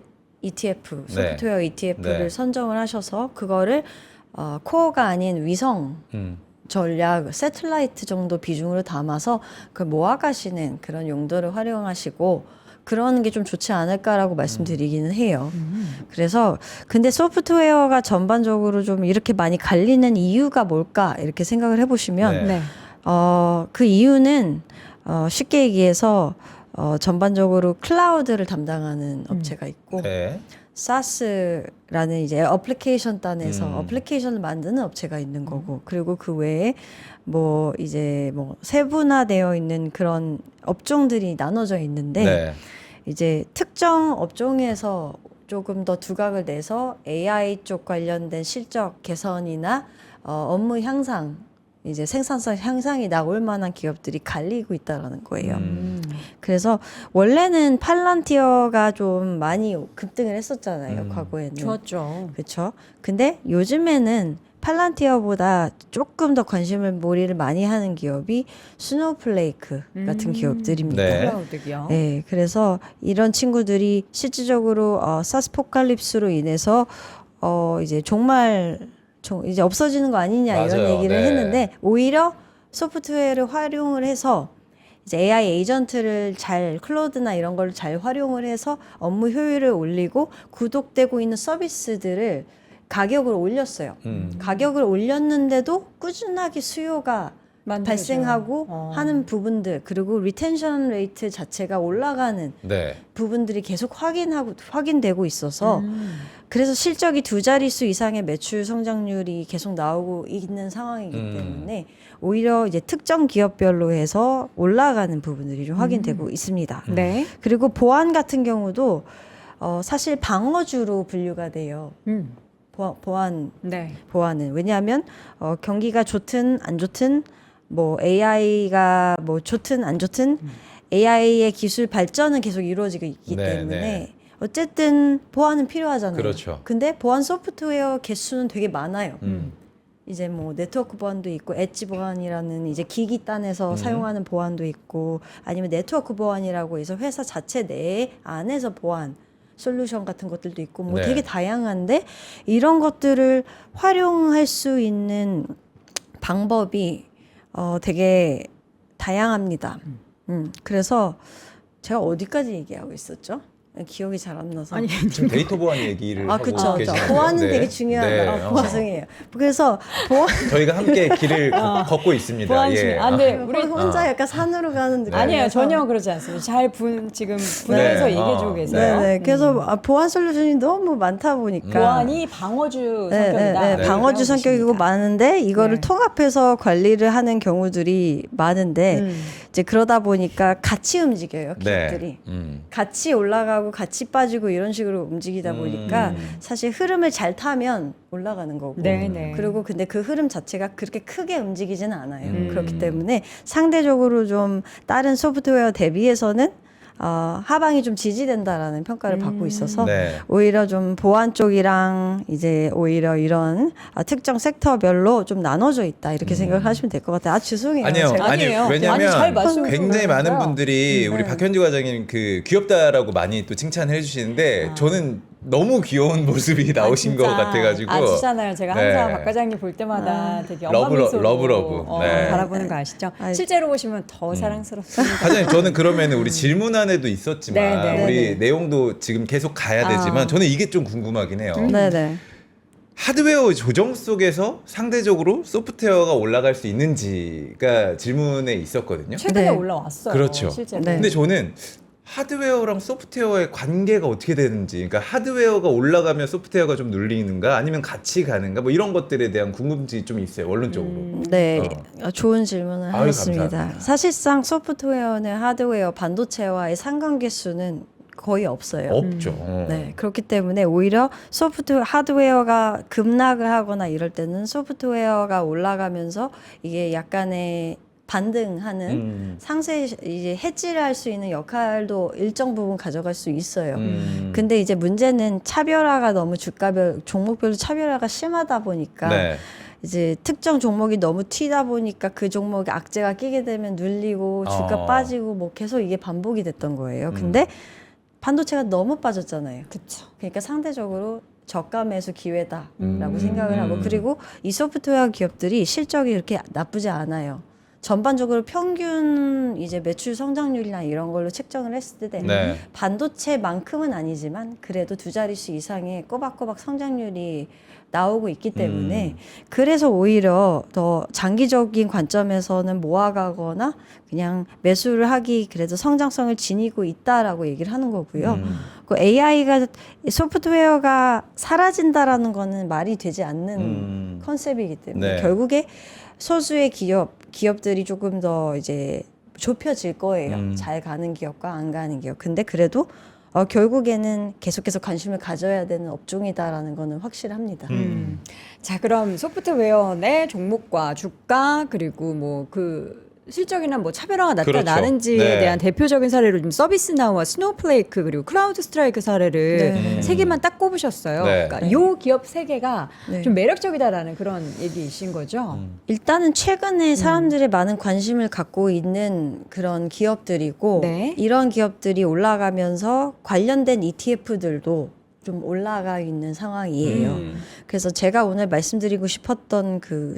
ETF, 소프트웨어 ETF를 네. 선정을 하셔서 그거를 코어가 아닌 위성 전략, 새틀라이트 정도 비중으로 담아서 그걸 모아가시는 그런 용도를 활용하시고 그러는 게 좀 좋지 않을까라고 말씀드리기는 해요. 그래서 근데 소프트웨어가 전반적으로 좀 이렇게 많이 갈리는 이유가 뭘까 이렇게 생각을 해보시면 네. 네. 그 이유는 쉽게 얘기해서 전반적으로 클라우드를 담당하는 업체가 있고 네. SaaS라는 이제 어플리케이션 단에서 음. 어플리케이션을 만드는 업체가 있는 거고 그리고 그 외에 뭐 이제 뭐 세분화되어 있는 그런 업종들이 나눠져 있는데 네. 이제 특정 업종에서 조금 더 두각을 내서 AI 쪽 관련된 실적 개선이나 업무 향상 이제 생산성 향상이 나올 만한 기업들이 갈리고 있다라는 거예요. 그래서 원래는 팔란티어가 좀 많이 급등을 했었잖아요. 과거에는. 좋았죠. 그렇죠. 근데 요즘에는 팔란티어보다 조금 더 관심을 몰이를 많이 하는 기업이 스노우플레이크 같은 기업들입니다. 네. 클라우드요. 네, 그래서 이런 친구들이 실질적으로 사스포칼립스로 인해서 이제 이제 없어지는 거 아니냐 이런 맞아요. 얘기를 네. 했는데 오히려 소프트웨어를 활용을 해서 이제 AI 에이전트를 클로드나 이런 걸 잘 활용을 해서 업무 효율을 올리고 구독되고 있는 서비스들을 가격을 올렸어요. 가격을 올렸는데도 꾸준하게 수요가 만들어져요. 발생하고 하는 부분들 그리고 리텐션 레이트 자체가 올라가는 네. 부분들이 계속 확인되고 있어서 그래서 실적이 두 자릿수 이상의 매출 성장률이 계속 나오고 있는 상황이기 때문에 오히려 이제 특정 기업별로 해서 올라가는 부분들이 좀 확인되고 있습니다. 네. 그리고 보안 같은 경우도 사실 방어주로 분류가 돼요. 네. 보안은 왜냐하면 경기가 좋든 안 좋든 뭐 AI가 뭐 좋든 안 좋든 AI의 기술 발전은 계속 이루어지고 있기 네, 때문에 네. 어쨌든 보안은 필요하잖아요. 그렇죠. 근데 보안 소프트웨어 개수는 되게 많아요. 음. 이제 뭐 네트워크 보안도 있고 엣지 보안이라는 이제 기기 단에서 사용하는 보안도 있고 아니면 네트워크 보안이라고 해서 회사 자체 내 안에서 보안 솔루션 같은 것들도 있고 뭐 네. 되게 다양한데 이런 것들을 활용할 수 있는 방법이 되게 다양합니다. 그래서 제가 어디까지 얘기하고 있었죠? 기억이 잘 안 나서. 아니, 지금 데이터 보안 얘기를 하고 그쵸. 계시는데요. 보안은 네. 되게 중요하다. 네. 죄송해요. 그래서 보안 저희가 함께 길을 걷고 있습니다. 보안 예. 중에. 아, 근데 우리 혼자 약간 산으로 가는 느낌. 아니에요. 전혀 그러지 않습니다. 잘 지금 분해해서 네. 얘기해주고 계세요. 네. 그래서 보안 솔루션이 너무 많다 보니까 보안이 방어주 네, 성격이다. 네. 방어주 성격이고 많은데 이거를 네. 통합해서 관리를 하는 경우들이 많은데 이제 그러다 보니까 같이 움직여요 기업들이. 네. 같이 올라가고 같이 빠지고 이런 식으로 움직이다 보니까 사실 흐름을 잘 타면 올라가는 거고 네. 그리고 근데 그 흐름 자체가 그렇게 크게 움직이지는 않아요. 그렇기 때문에 상대적으로 좀 다른 소프트웨어 대비해서는 하방이 좀 지지된다라는 평가를 받고 있어서 네. 오히려 좀 보안 쪽이랑 이제 오히려 이런 특정 섹터별로 좀 나눠져 있다 이렇게 생각하시면 될 것 같아요. 죄송해요. 아니요, 제가 아니에요. 아니 왜냐면 아니, 잘 말씀해 굉장히 많은 주셨어요. 분들이 우리 박현주 과장님 그 귀엽다라고 많이 또 칭찬을 해주시는데 저는 너무 귀여운 모습이 나오신 것 같아가지고 아시잖아요. 제가 항상 네. 박 과장님 볼 때마다 되게 러브, 엄마미소로 러브. 네. 바라보는 거 아시죠? 아이. 실제로 보시면 더 사랑스럽습니다. 과장님 저는 그러면 우리 질문 안에도 있었지만 네. 우리 네네. 내용도 지금 계속 가야 되지만 저는 이게 좀 궁금하긴 해요. 네네. 하드웨어 조정 속에서 상대적으로 소프트웨어가 올라갈 수 있는지가 질문에 있었거든요. 최근에 네. 올라왔어요. 그렇죠. 실제로. 네. 근데 저는 하드웨어랑 소프트웨어의 관계가 어떻게 되는지, 그러니까 하드웨어가 올라가면 소프트웨어가 좀 눌리는가, 아니면 같이 가는가, 뭐 이런 것들에 대한 궁금증이 좀 있어요, 원론적으로. 네, 좋은 질문을 아유, 하셨습니다. 감사합니다. 사실상 소프트웨어는 하드웨어 반도체와의 상관계수는 거의 없어요. 없죠. 네, 그렇기 때문에 오히려 하드웨어가 급락을 하거나 이럴 때는 소프트웨어가 올라가면서 이게 약간의 반등하는 상세 이제 해지를 할 수 있는 역할도 일정 부분 가져갈 수 있어요. 근데 이제 문제는 차별화가 너무 주가별 종목별로 차별화가 심하다 보니까 네. 이제 특정 종목이 너무 튀다 보니까 그 종목에 악재가 끼게 되면 눌리고 주가 빠지고 뭐 계속 이게 반복이 됐던 거예요. 근데 반도체가 너무 빠졌잖아요. 그렇죠. 그러니까 상대적으로 저가 매수 기회다라고 생각을 하고 그리고 이 소프트웨어 기업들이 실적이 그렇게 나쁘지 않아요. 전반적으로 평균 이제 매출 성장률이나 이런 걸로 책정을 했을 때 네. 반도체만큼은 아니지만 그래도 두 자릿수 이상의 꼬박꼬박 성장률이 나오고 있기 때문에 그래서 오히려 더 장기적인 관점에서는 모아가거나 그냥 매수를 하기 그래도 성장성을 지니고 있다라고 얘기를 하는 거고요. 그 AI가 소프트웨어가 사라진다라는 거는 말이 되지 않는 컨셉이기 때문에 네. 결국에 소수의 기업들이 조금 더 이제 좁혀질 거예요. 잘 가는 기업과 안 가는 기업. 근데 그래도 결국에는 계속해서 관심을 가져야 되는 업종이다라는 거는 확실합니다. 자, 그럼 소프트웨어 내 종목과 주가 그리고 뭐 그 실적이나 뭐 차별화가 나타나는지에 그렇죠. 네. 대한 대표적인 사례로 좀 서비스나우와 스노우플레이크 그리고 크라우드 스트라이크 사례를 네. 세 개만 딱 꼽으셨어요. 네. 그러니까 요 기업 세 개가 네. 좀 매력적이다라는 그런 얘기이신 거죠. 일단은 최근에 사람들의 많은 관심을 갖고 있는 그런 기업들이고 네. 이런 기업들이 올라가면서 관련된 ETF들도 좀 올라가 있는 상황이에요. 그래서 제가 오늘 말씀드리고 싶었던 그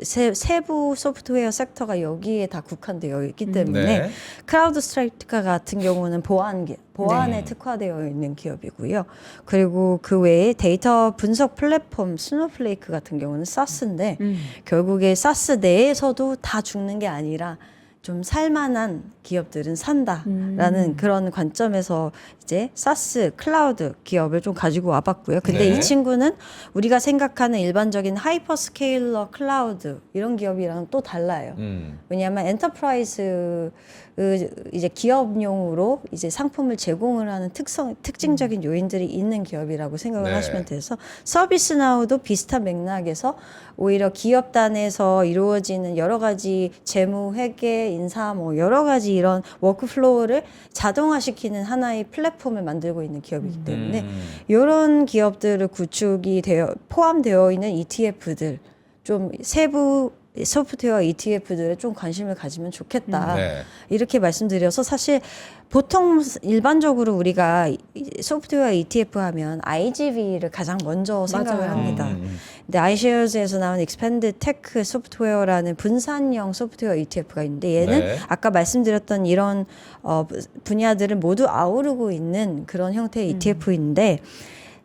세부 소프트웨어 섹터가 여기에 다 국한되어 있기 때문에 네. 크라우드 스트라이크 같은 경우는 보안에 네. 특화되어 있는 기업이고요. 그리고 그 외에 데이터 분석 플랫폼 스노플레이크 같은 경우는 사스인데 결국에 사스 내에서도 다 죽는 게 아니라 좀 살만한 기업들은 산다라는 그런 관점에서 이제 사스 클라우드 기업을 좀 가지고 와봤고요. 근데 네. 이 친구는 우리가 생각하는 일반적인 하이퍼스케일러 클라우드 이런 기업이랑 또 달라요. 왜냐하면 엔터프라이즈 이제 기업용으로 이제 상품을 제공을 하는 특징적인 요인들이 있는 기업이라고 생각을 네. 하시면 돼서 서비스나우도 비슷한 맥락에서 오히려 기업 단에서 이루어지는 여러 가지 재무, 회계, 인사 뭐 여러 가지 이런 워크플로우를 자동화시키는 하나의 플랫폼을 만들고 있는 기업이기 때문에 이런 기업들을 포함되어 있는 ETF들 좀 세부 소프트웨어 ETF들에 좀 관심을 가지면 좋겠다. 네. 이렇게 말씀드려서 사실 보통 일반적으로 우리가 소프트웨어 ETF 하면 IGV를 가장 먼저 생각을 맞아요. 합니다. 근데 iShares에서 나온 Expanded Tech Software라는 분산형 소프트웨어 ETF가 있는데 얘는 네. 아까 말씀드렸던 이런 분야들을 모두 아우르고 있는 그런 형태의 ETF인데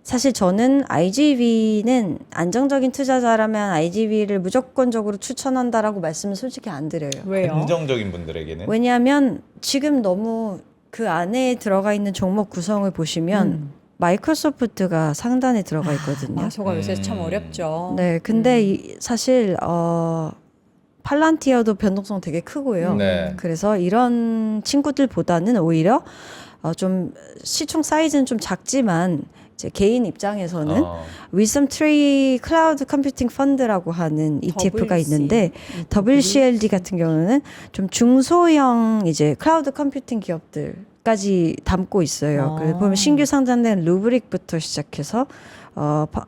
사실 저는 IGV는 안정적인 투자자라면 IGV를 무조건적으로 추천한다라고 말씀을 솔직히 안 드려요. 왜요? 긍정적인 분들에게는 왜냐하면 지금 너무 그 안에 들어가 있는 종목 구성을 보시면 마이크로소프트가 상단에 들어가 있거든요. 마소가 요새 참 어렵죠. 네, 근데 사실 팔란티어도 변동성 되게 크고요. 네. 그래서 이런 친구들보다는 오히려 좀 시총 사이즈는 좀 작지만 제 개인 입장에서는 위섬 트리 클라우드 컴퓨팅 펀드라고 하는 ETF가 있는데 WCLD 같은 경우는 좀 중소형 이제 클라우드 컴퓨팅 기업들까지 담고 있어요. 그래서 보면 신규 상장된 루브릭부터 시작해서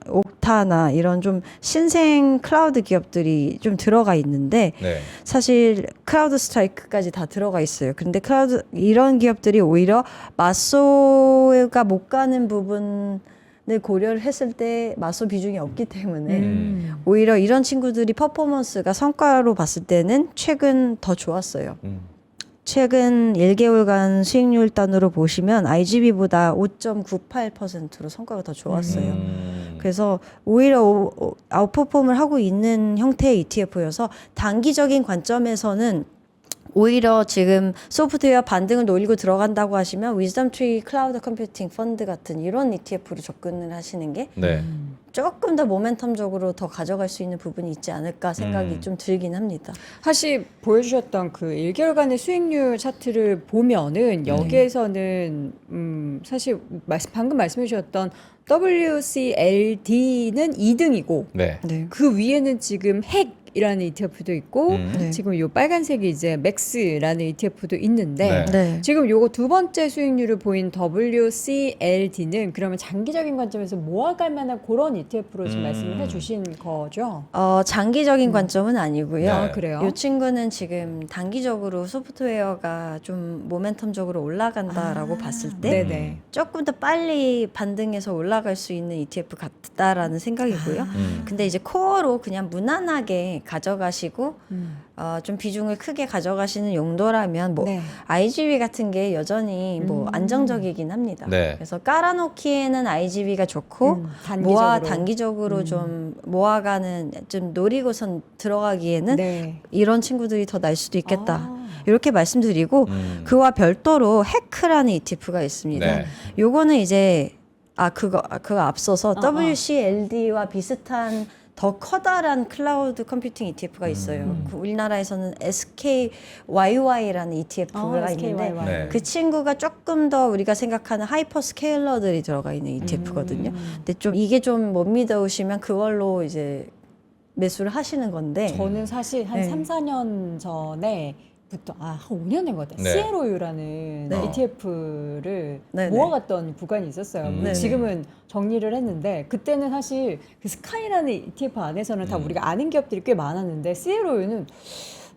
옥타나 이런 좀 신생 클라우드 기업들이 좀 들어가 있는데 네. 사실 크라우드 스트라이크까지 다 들어가 있어요. 근데 이런 기업들이 오히려 마소가 못 가는 부분을 고려를 했을 때 마소 비중이 없기 때문에 오히려 이런 친구들이 퍼포먼스가 성과로 봤을 때는 최근 더 좋았어요. 최근 1개월간 수익률 단으로 보시면 IGB보다 5.98%로 성과가 더 좋았어요. 그래서 오히려 아웃퍼폼을 하고 있는 형태의 ETF여서 단기적인 관점에서는 오히려 지금 소프트웨어 반등을 노리고 들어간다고 하시면 위즈덤 트리 클라우드 컴퓨팅 펀드 같은 이런 ETF로 접근을 하시는 게 네. 조금 더 모멘텀적으로 더 가져갈 수 있는 부분이 있지 않을까 생각이 좀 들긴 합니다. 사실 보여주셨던 그 1개월간의 수익률 차트를 보면은 여기에서는 사실 방금 말씀해 주셨던 WCLD는 2등이고 네. 네. 그 위에는 지금 핵이라는 ETF도 있고 네. 지금 요 빨간색이 이제 맥스라는 ETF도 있는데 네. 네. 지금 요거 두 번째 수익률을 보인 WCLD는 그러면 장기적인 관점에서 모아갈 만한 그런 ETF로 지금 말씀을 해주신 거죠? 장기적인 관점은 아니고요. 네. 아, 그래요? 이 친구는 지금 단기적으로 소프트웨어가 좀 모멘텀적으로 올라간다라고 봤을 때 네네. 조금 더 빨리 반등해서 올라갈 수 있는 ETF 같다라는 생각이고요. 근데 이제 코어로 그냥 무난하게 가져가시고 좀 비중을 크게 가져가시는 용도라면 뭐 네. IGV 같은 게 여전히 뭐 안정적이긴 합니다. 네. 그래서 깔아놓기에는 IGV가 좋고 단기적으로. 단기적으로 좀 모아가는 좀 노리고선 들어가기에는 네. 이런 친구들이 더 날 수도 있겠다. 아. 이렇게 말씀드리고 그와 별도로 해크라는 ETF가 있습니다. 네. 요거는 이제 그거 앞서서 어. WCLD와 비슷한 더 커다란 클라우드 컴퓨팅 ETF가 있어요. 그 우리나라에서는 SKYY라는 ETF가 있는데 SKYY. 네. 그 친구가 조금 더 우리가 생각하는 하이퍼 스케일러들이 들어가 있는 ETF거든요. 근데 좀 이게 좀 못 믿어오시면 그걸로 이제 매수를 하시는 건데 저는 사실 한 네. 3, 4년 전에부터 한 5년 된 것 같아요. 네. CLOU라는 네. ETF를 네, 네. 모아갔던 구간이 있었어요. 네. 지금은 정리를 했는데 그때는 사실 그 스카이라는 ETF 안에서는 다 우리가 아는 기업들이 꽤 많았는데 CLOU는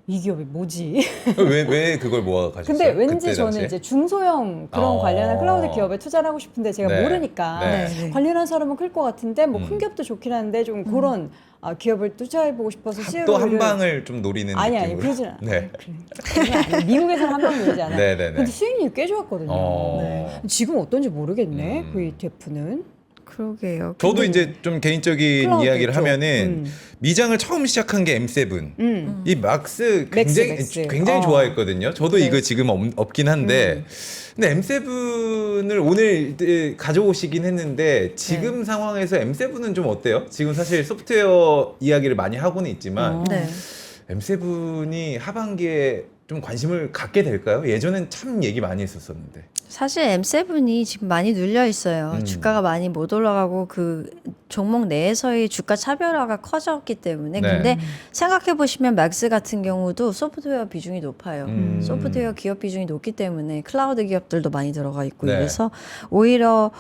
이 기업이 뭐지? 왜 그걸 모아가셨어요? 근데 왠지 그때 저는 당시에? 이제 중소형 그런 관련한 클라우드 기업에 투자를 하고 싶은데 제가 네. 모르니까 네. 네. 관련한 사람은 클 것 같은데 뭐 큰 기업도 좋긴 한데 좀 그런 기업을 투자해보고 싶어서 또 한 CLO를 방을 좀 노리는 아니 느낌으로. 그러진 않아요. 네. 미국에서는 한 방 놀지 않아요. 네네네. 근데 수익률이 꽤 좋았거든요. 네. 지금 어떤지 모르겠네. 그 ETF는. 그러게요. 저도 이제 좀 개인적인 클라우드 이야기를 있죠. 하면은 미장을 처음 시작한 게 M7. 이 막스 맥스. 굉장히 좋아했거든요. 저도 네. 이거 지금 없긴 한데 근데 M7을 오늘 가져오시긴 했는데 지금 상황에서 M7은 좀 어때요? 지금 사실 소프트웨어 이야기를 많이 하고는 있지만 네. M7이 하반기에 좀 관심을 갖게 될까요? 예전엔 참 얘기 많이 했었었는데. 사실 M7이 지금 많이 눌려 있어요. 주가가 많이 못 올라가고 그 종목 내에서의 주가 차별화가 커졌기 때문에. 네. 근데 생각해 보시면 맥스 같은 경우도 소프트웨어 비중이 높아요. 음. 소프트웨어 기업 비중이 높기 때문에 클라우드 기업들도 많이 들어가 있고 네. 그래서 오히려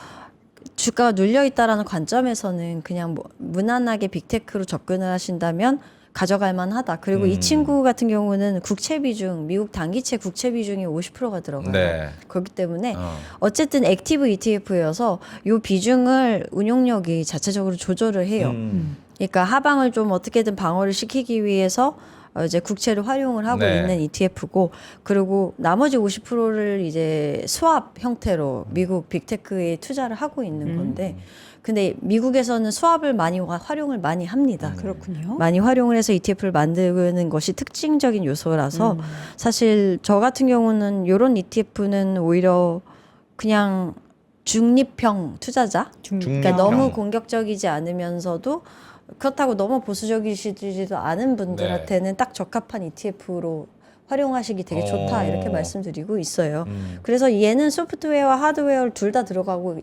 주가가 눌려 있다라는 관점에서는 그냥 뭐 무난하게 빅테크로 접근을 하신다면 가져갈 만하다. 그리고 이 친구 같은 경우는 국채 비중, 미국 단기채 국채 비중이 50%가 들어가요. 네. 그렇기 때문에 어쨌든 액티브 ETF여서 이 비중을 운용력이 자체적으로 조절을 해요. 그러니까 하방을 좀 어떻게든 방어를 시키기 위해서 이제 국채를 활용을 하고 네. 있는 ETF고, 그리고 나머지 50%를 이제 스왑 형태로 미국 빅테크에 투자를 하고 있는 건데, 근데 미국에서는 스왑을 많이 활용을 많이 합니다. 그렇군요. 많이 활용을 해서 ETF를 만드는 것이 특징적인 요소라서 사실 저 같은 경우는 이런 ETF는 오히려 그냥 중립형 투자자, 그러니까 너무 공격적이지 않으면서도 그렇다고 너무 보수적이시지도 않은 분들한테는 딱 적합한 ETF로 활용하시기 되게 좋다 이렇게 말씀드리고 있어요. 그래서 얘는 소프트웨어와 하드웨어를 둘 다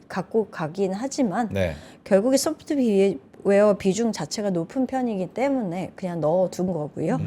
갖고 가긴 하지만 네. 결국에 소프트웨어 비중 자체가 높은 편이기 때문에 그냥 넣어둔 거고요.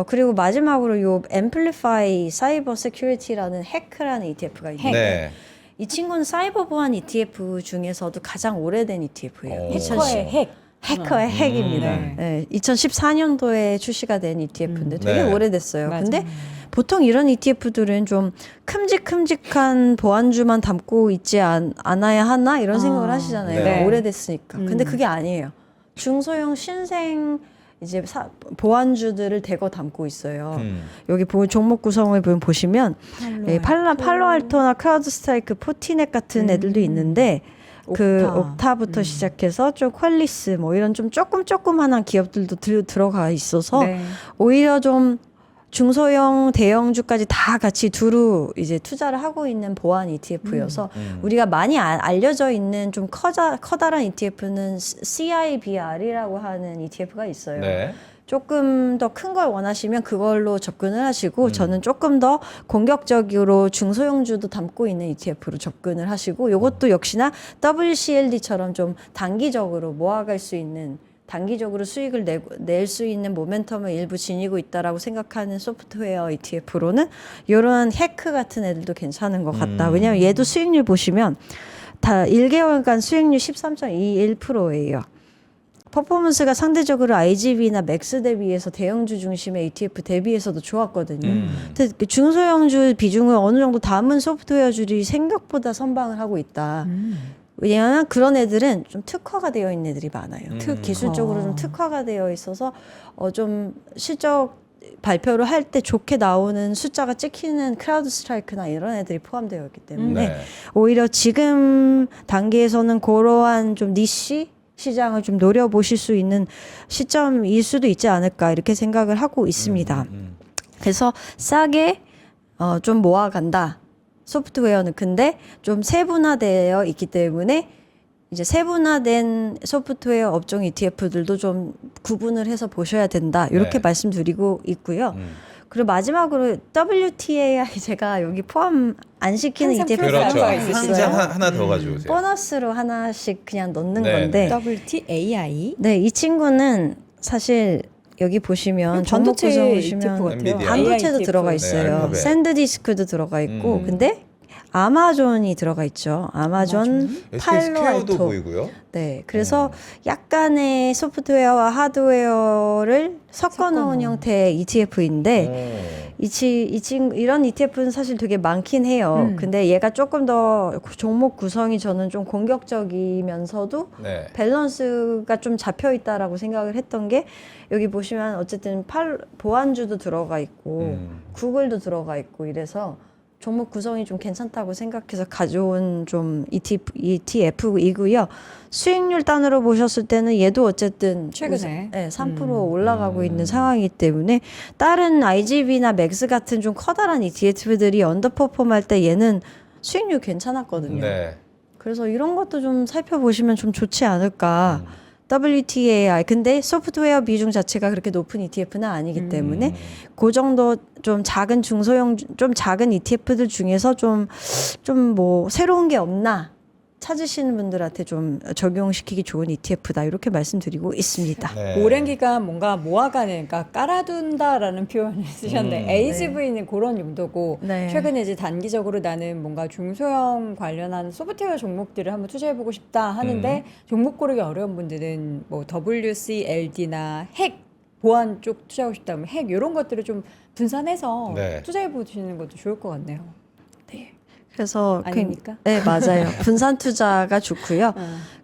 그리고 마지막으로 요 앰플리파이 사이버 세큐리티라는 해크라는 ETF가 있는데 네. 이 친구는 사이버 보안 ETF 중에서도 가장 오래된 ETF예요. 해커의 핵. 해커의 핵입니다. 네. 네, 2014년도에 출시가 된 ETF인데 되게 네. 오래됐어요. 맞아요. 근데 보통 이런 ETF들은 좀 큼직큼직한 보안주만 담고 있지 않아야 하나 이런 생각을 하시잖아요. 네. 오래됐으니까. 근데 그게 아니에요. 중소형 신생 이제 보안주들을 대거 담고 있어요. 여기 종목 구성을 보시면 팔로알토나 크라우드 스트라이크, 포티넷 같은 애들도 있는데 그 옥타부터 시작해서 좀 퀄리스 뭐 이런 좀 조그만한 기업들도 들어가 있어서 네. 오히려 좀 중소형 대형주까지 다 같이 두루 이제 투자를 하고 있는 보안 ETF여서 우리가 많이 알려져 있는 좀 커다란 ETF는 CIBR이라고 하는 ETF가 있어요. 네. 조금 더 큰 걸 원하시면 그걸로 접근을 하시고 저는 조금 더 공격적으로 중소형주도 담고 있는 ETF로 접근을 하시고 요것도 역시나 WCLD처럼 좀 단기적으로 모아갈 수 있는 단기적으로 수익을 낼 수 있는 모멘텀을 일부 지니고 있다라고 생각하는 소프트웨어 ETF로는 이런 해크 같은 애들도 괜찮은 것 같다. 왜냐하면 얘도 수익률 보시면 다 1개월간 수익률 13.21%예요. 퍼포먼스가 상대적으로 IGV나 맥스 대비해서 대형주 중심의 ETF 대비해서도 좋았거든요. 근데 그 중소형주 비중을 어느 정도 담은 소프트웨어주들이 생각보다 선방을 하고 있다. 왜냐하면 그런 애들은 좀 특화가 되어 있는 애들이 많아요. 특화. 기술적으로 좀 특화가 되어 있어서 좀 실적 발표를 할 때 좋게 나오는 숫자가 찍히는 크라우드 스트라이크나 이런 애들이 포함되어 있기 때문에 네. 오히려 지금 단계에서는 그러한 좀 니시 시장을 좀 노려보실 수 있는 시점일 수도 있지 않을까 이렇게 생각을 하고 있습니다. 그래서 싸게 좀 모아간다. 소프트웨어는 근데 좀 세분화되어 있기 때문에 이제 세분화된 소프트웨어 업종 ETF들도 좀 구분을 해서 보셔야 된다. 이렇게 네. 말씀드리고 있고요. 그리고 마지막으로 WTAI 제가 여기 포함 안 시키는 항상 ETF 그렇죠. 그렇죠. 있으시죠? 항상 하나 더 가져오세요. 보너스로 하나씩 그냥 넣는 네, 건데 WTAI. 네, 이 친구는 사실 여기 보시면 종목 반도체 구성 ETF 보시면 같아요. 엔비디아. 반도체도 AI 들어가 네, 있어요. 알파벳. 샌드디스크도 들어가 있고 근데 아마존이 들어가 있죠. 아마존, SK 스퀘어도 팔로알토. 보이고요. 네, 그래서 약간의 소프트웨어와 하드웨어를 섞어놓은 섞어놓은. 형태의 ETF인데 이런 ETF는 사실 되게 많긴 해요. 근데 얘가 조금 더 종목 구성이 저는 좀 공격적이면서도 네. 밸런스가 좀 잡혀 있다라고 생각을 했던 게 여기 보시면 어쨌든 보안주도 들어가 있고 구글도 들어가 있고 이래서 종목 구성이 좀 괜찮다고 생각해서 가져온 좀 ETF이고요. 수익률 단으로 보셨을 때는 얘도 어쨌든 최근에. 네, 3% 올라가고 있는 상황이기 때문에 다른 IGB나 맥스 같은 좀 커다란 ETF들이 언더퍼폼할 때 얘는 수익률 괜찮았거든요. 네. 그래서 이런 것도 좀 살펴보시면 좀 좋지 않을까. WTAI 근데 소프트웨어 비중 자체가 그렇게 높은 ETF는 아니기 때문에 그 정도 좀 작은 중소형 좀 작은 ETF들 중에서 좀 뭐 새로운 게 없나 찾으시는 분들한테 좀 적용시키기 좋은 ETF다 이렇게 말씀드리고 있습니다. 네. 오랜 기간 뭔가 모아가는, 그러니까 깔아둔다라는 표현을 쓰셨는데 ASV는 그런 용도고 네. 최근에 이제 단기적으로 나는 뭔가 중소형 관련한 소프트웨어 종목들을 한번 투자해보고 싶다 하는데 종목 고르기 어려운 분들은 뭐 WCLD나 핵 보안 쪽 투자하고 싶다 하면 핵 이런 것들을 좀 분산해서 네. 투자해보시는 것도 좋을 것 같네요. 그래서 아닙니까? 네 맞아요. 분산 투자가 좋고요.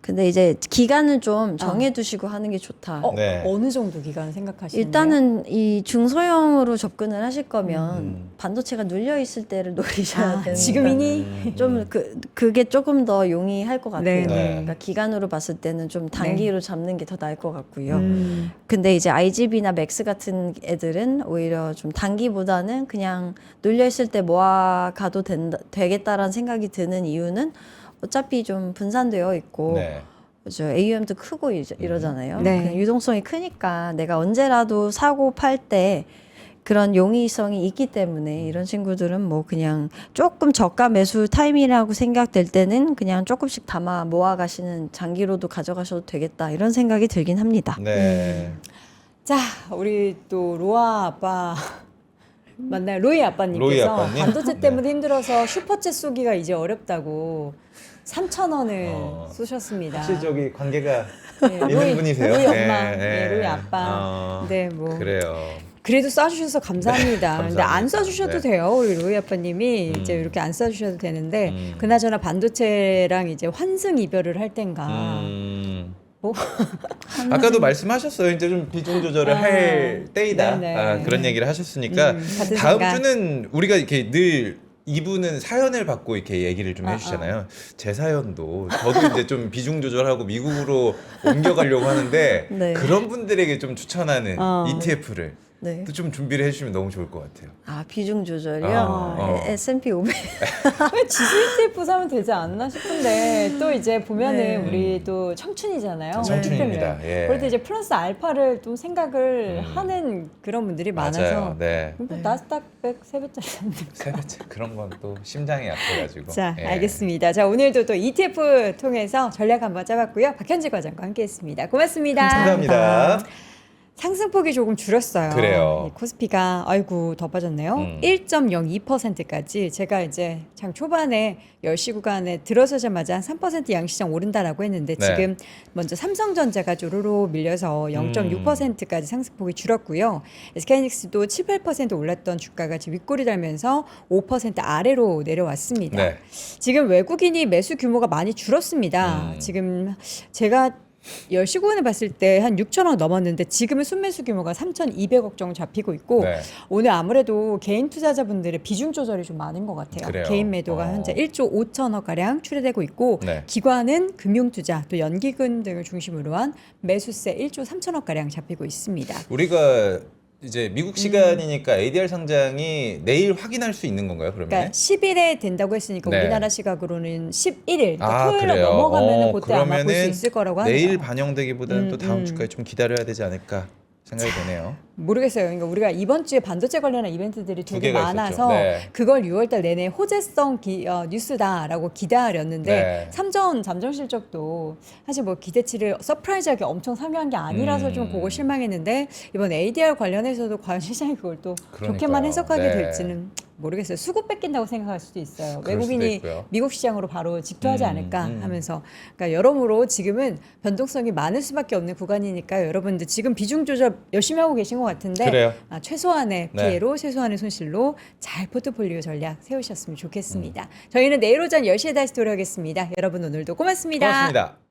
근데 이제 기간을 좀 정해두시고 하는 게 좋다. 네. 어느 정도 기간 생각하시나요? 일단은 이 중소형으로 접근을 하실 거면 반도체가 눌려 있을 때를 노리셔야 되는 지금이니? 좀 그게 조금 더 용이할 것 같아요. 네, 네. 그러니까 기간으로 봤을 때는 좀 단기로 잡는 게 더 나을 것 같고요. 음. 근데 이제 IGB나 맥스 같은 애들은 오히려 좀 단기보다는 그냥 눌려 있을 때 모아가도 되겠다라는 생각이 드는 이유는 어차피 좀 분산되어 있고 네. 그죠. AUM도 크고 이러잖아요. 네. 그냥 유동성이 크니까 내가 언제라도 사고 팔 때 그런 용이성이 있기 때문에 이런 친구들은 뭐 그냥 조금 저가 매수 타임이라고 생각될 때는 그냥 조금씩 담아 모아 가시는 장기로도 가져가셔도 되겠다 이런 생각이 들긴 합니다. 네. 자, 우리 또 로아 아빠 맞나요? 로이 아빠님께서 로이 아빠님? 반도체 때문에 힘들어서 슈퍼챗 쏘기가 이제 어렵다고 3,000원을 쏘셨습니다. 혹시 저기 관계가 네, 있는 분이세요? 로이 엄마, 네, 네, 네. 로이 아빠. 네, 뭐 그래요. 그래도 쏴주셔서 감사합니다. 근데 안 감사합니다. 쏴주셔도 네. 돼요. 우리 로이 아빠님이 이제 이렇게 안 쏴주셔도 되는데 그나저나 반도체랑 이제 환승 이별을 할 땐가. 뭐? 아까도 말씀하셨어요. 이제 좀 비중 조절을 할 때이다. 네네. 그런 얘기를 하셨으니까 같은 다음 생각. 주는 우리가 이렇게 늘 이분은 사연을 받고 이렇게 얘기를 좀 해주잖아요. 제 사연도 저도 이제 좀 비중 조절하고 미국으로 옮겨가려고 하는데 네. 그런 분들에게 좀 추천하는 ETF를 네. 또 좀 준비를 해주시면 너무 좋을 것 같아요. 아 비중 조절이요? S&P 500 왜 지수 ETF 사면 되지 않나 싶은데 또 이제 보면은 네. 우리 또 청춘이잖아요. 청춘입니다. 그렇기 때문에. 예. 그럴 때 이제 플러스 알파를 또 생각을 하는 그런 분들이 많아서 맞아요. 네. 뭐 나스닥 100 3배짜리 샀는데. 세 번째 그런 건 또 심장이 아파가지고. 자, 예. 알겠습니다. 자, 오늘도 또 ETF 통해서 전략 한번 짜봤고요. 박현지 과장과 함께했습니다. 고맙습니다. 감사합니다. 상승폭이 조금 줄었어요. 그래요. 이 코스피가 아이고 더 빠졌네요. 1.02%까지 제가 이제 장 초반에 10시 구간에 들어서자마자 한 3% 양시장 오른다라고 했는데 네. 지금 먼저 삼성전자가 조르르 밀려서 0.6%까지 상승폭이 줄었고요. SK하이닉스도 7, 8% 올랐던 주가가 지금 윗골이 달면서 5% 아래로 내려왔습니다. 네. 지금 외국인이 매수 규모가 많이 줄었습니다. 지금 제가 10시 구간에 봤을 때 한 6천억 넘었는데 지금은 순매수 규모가 3,200억 정도 잡히고 있고 네. 오늘 아무래도 개인 투자자분들의 비중 조절이 좀 많은 것 같아요. 그래요. 개인 매도가 현재 1조 5천억 가량 출회되고 있고 네. 기관은 금융투자 또 연기금 등을 중심으로 한 매수세 1조 3천억 가량 잡히고 있습니다. 우리가 이제 미국 시간이니까 ADR 상장이 내일 확인할 수 있는 건가요? 그러면? 그러니까 10일에 된다고 했으니까 네. 우리나라 시각으로는 11일 그러니까 아, 토요일로 그래요? 넘어가면 그때 아마 볼 수 그러면은 있을 거라고 하네요. 내일 반영되기보다는 또 다음 주까지 좀 기다려야 되지 않을까 생각이 되네요. 모르겠어요. 그러니까 우리가 이번 주에 반도체 관련한 이벤트들이 두 되게 개가 많아서 있었죠. 네. 그걸 6월달 내내 호재성 뉴스다라고 기다렸는데 네. 삼전 잠정 실적도 사실 뭐 기대치를 서프라이즈하게 엄청 상회한 게 아니라서 좀 보고 실망했는데 이번 ADR 관련해서도 과연 시장이 그걸 또 그러니까요. 좋게만 해석하게 네. 될지는 모르겠어요. 수급 뺏긴다고 생각할 수도 있어요. 그럴 수도 외국인이 있고요. 미국 시장으로 바로 직투하지 않을까 하면서 그러니까 여러모로 지금은 변동성이 많을 수밖에 없는 구간이니까 여러분들 지금 비중 조절 열심히 하고 계신 것 같은데 그래요. 최소한의 네. 피해로 최소한의 손실로 잘 포트폴리오 전략 세우셨으면 좋겠습니다. 저희는 내일 오전 10시에 다시 돌아오겠습니다. 여러분 오늘도 고맙습니다. 고맙습니다.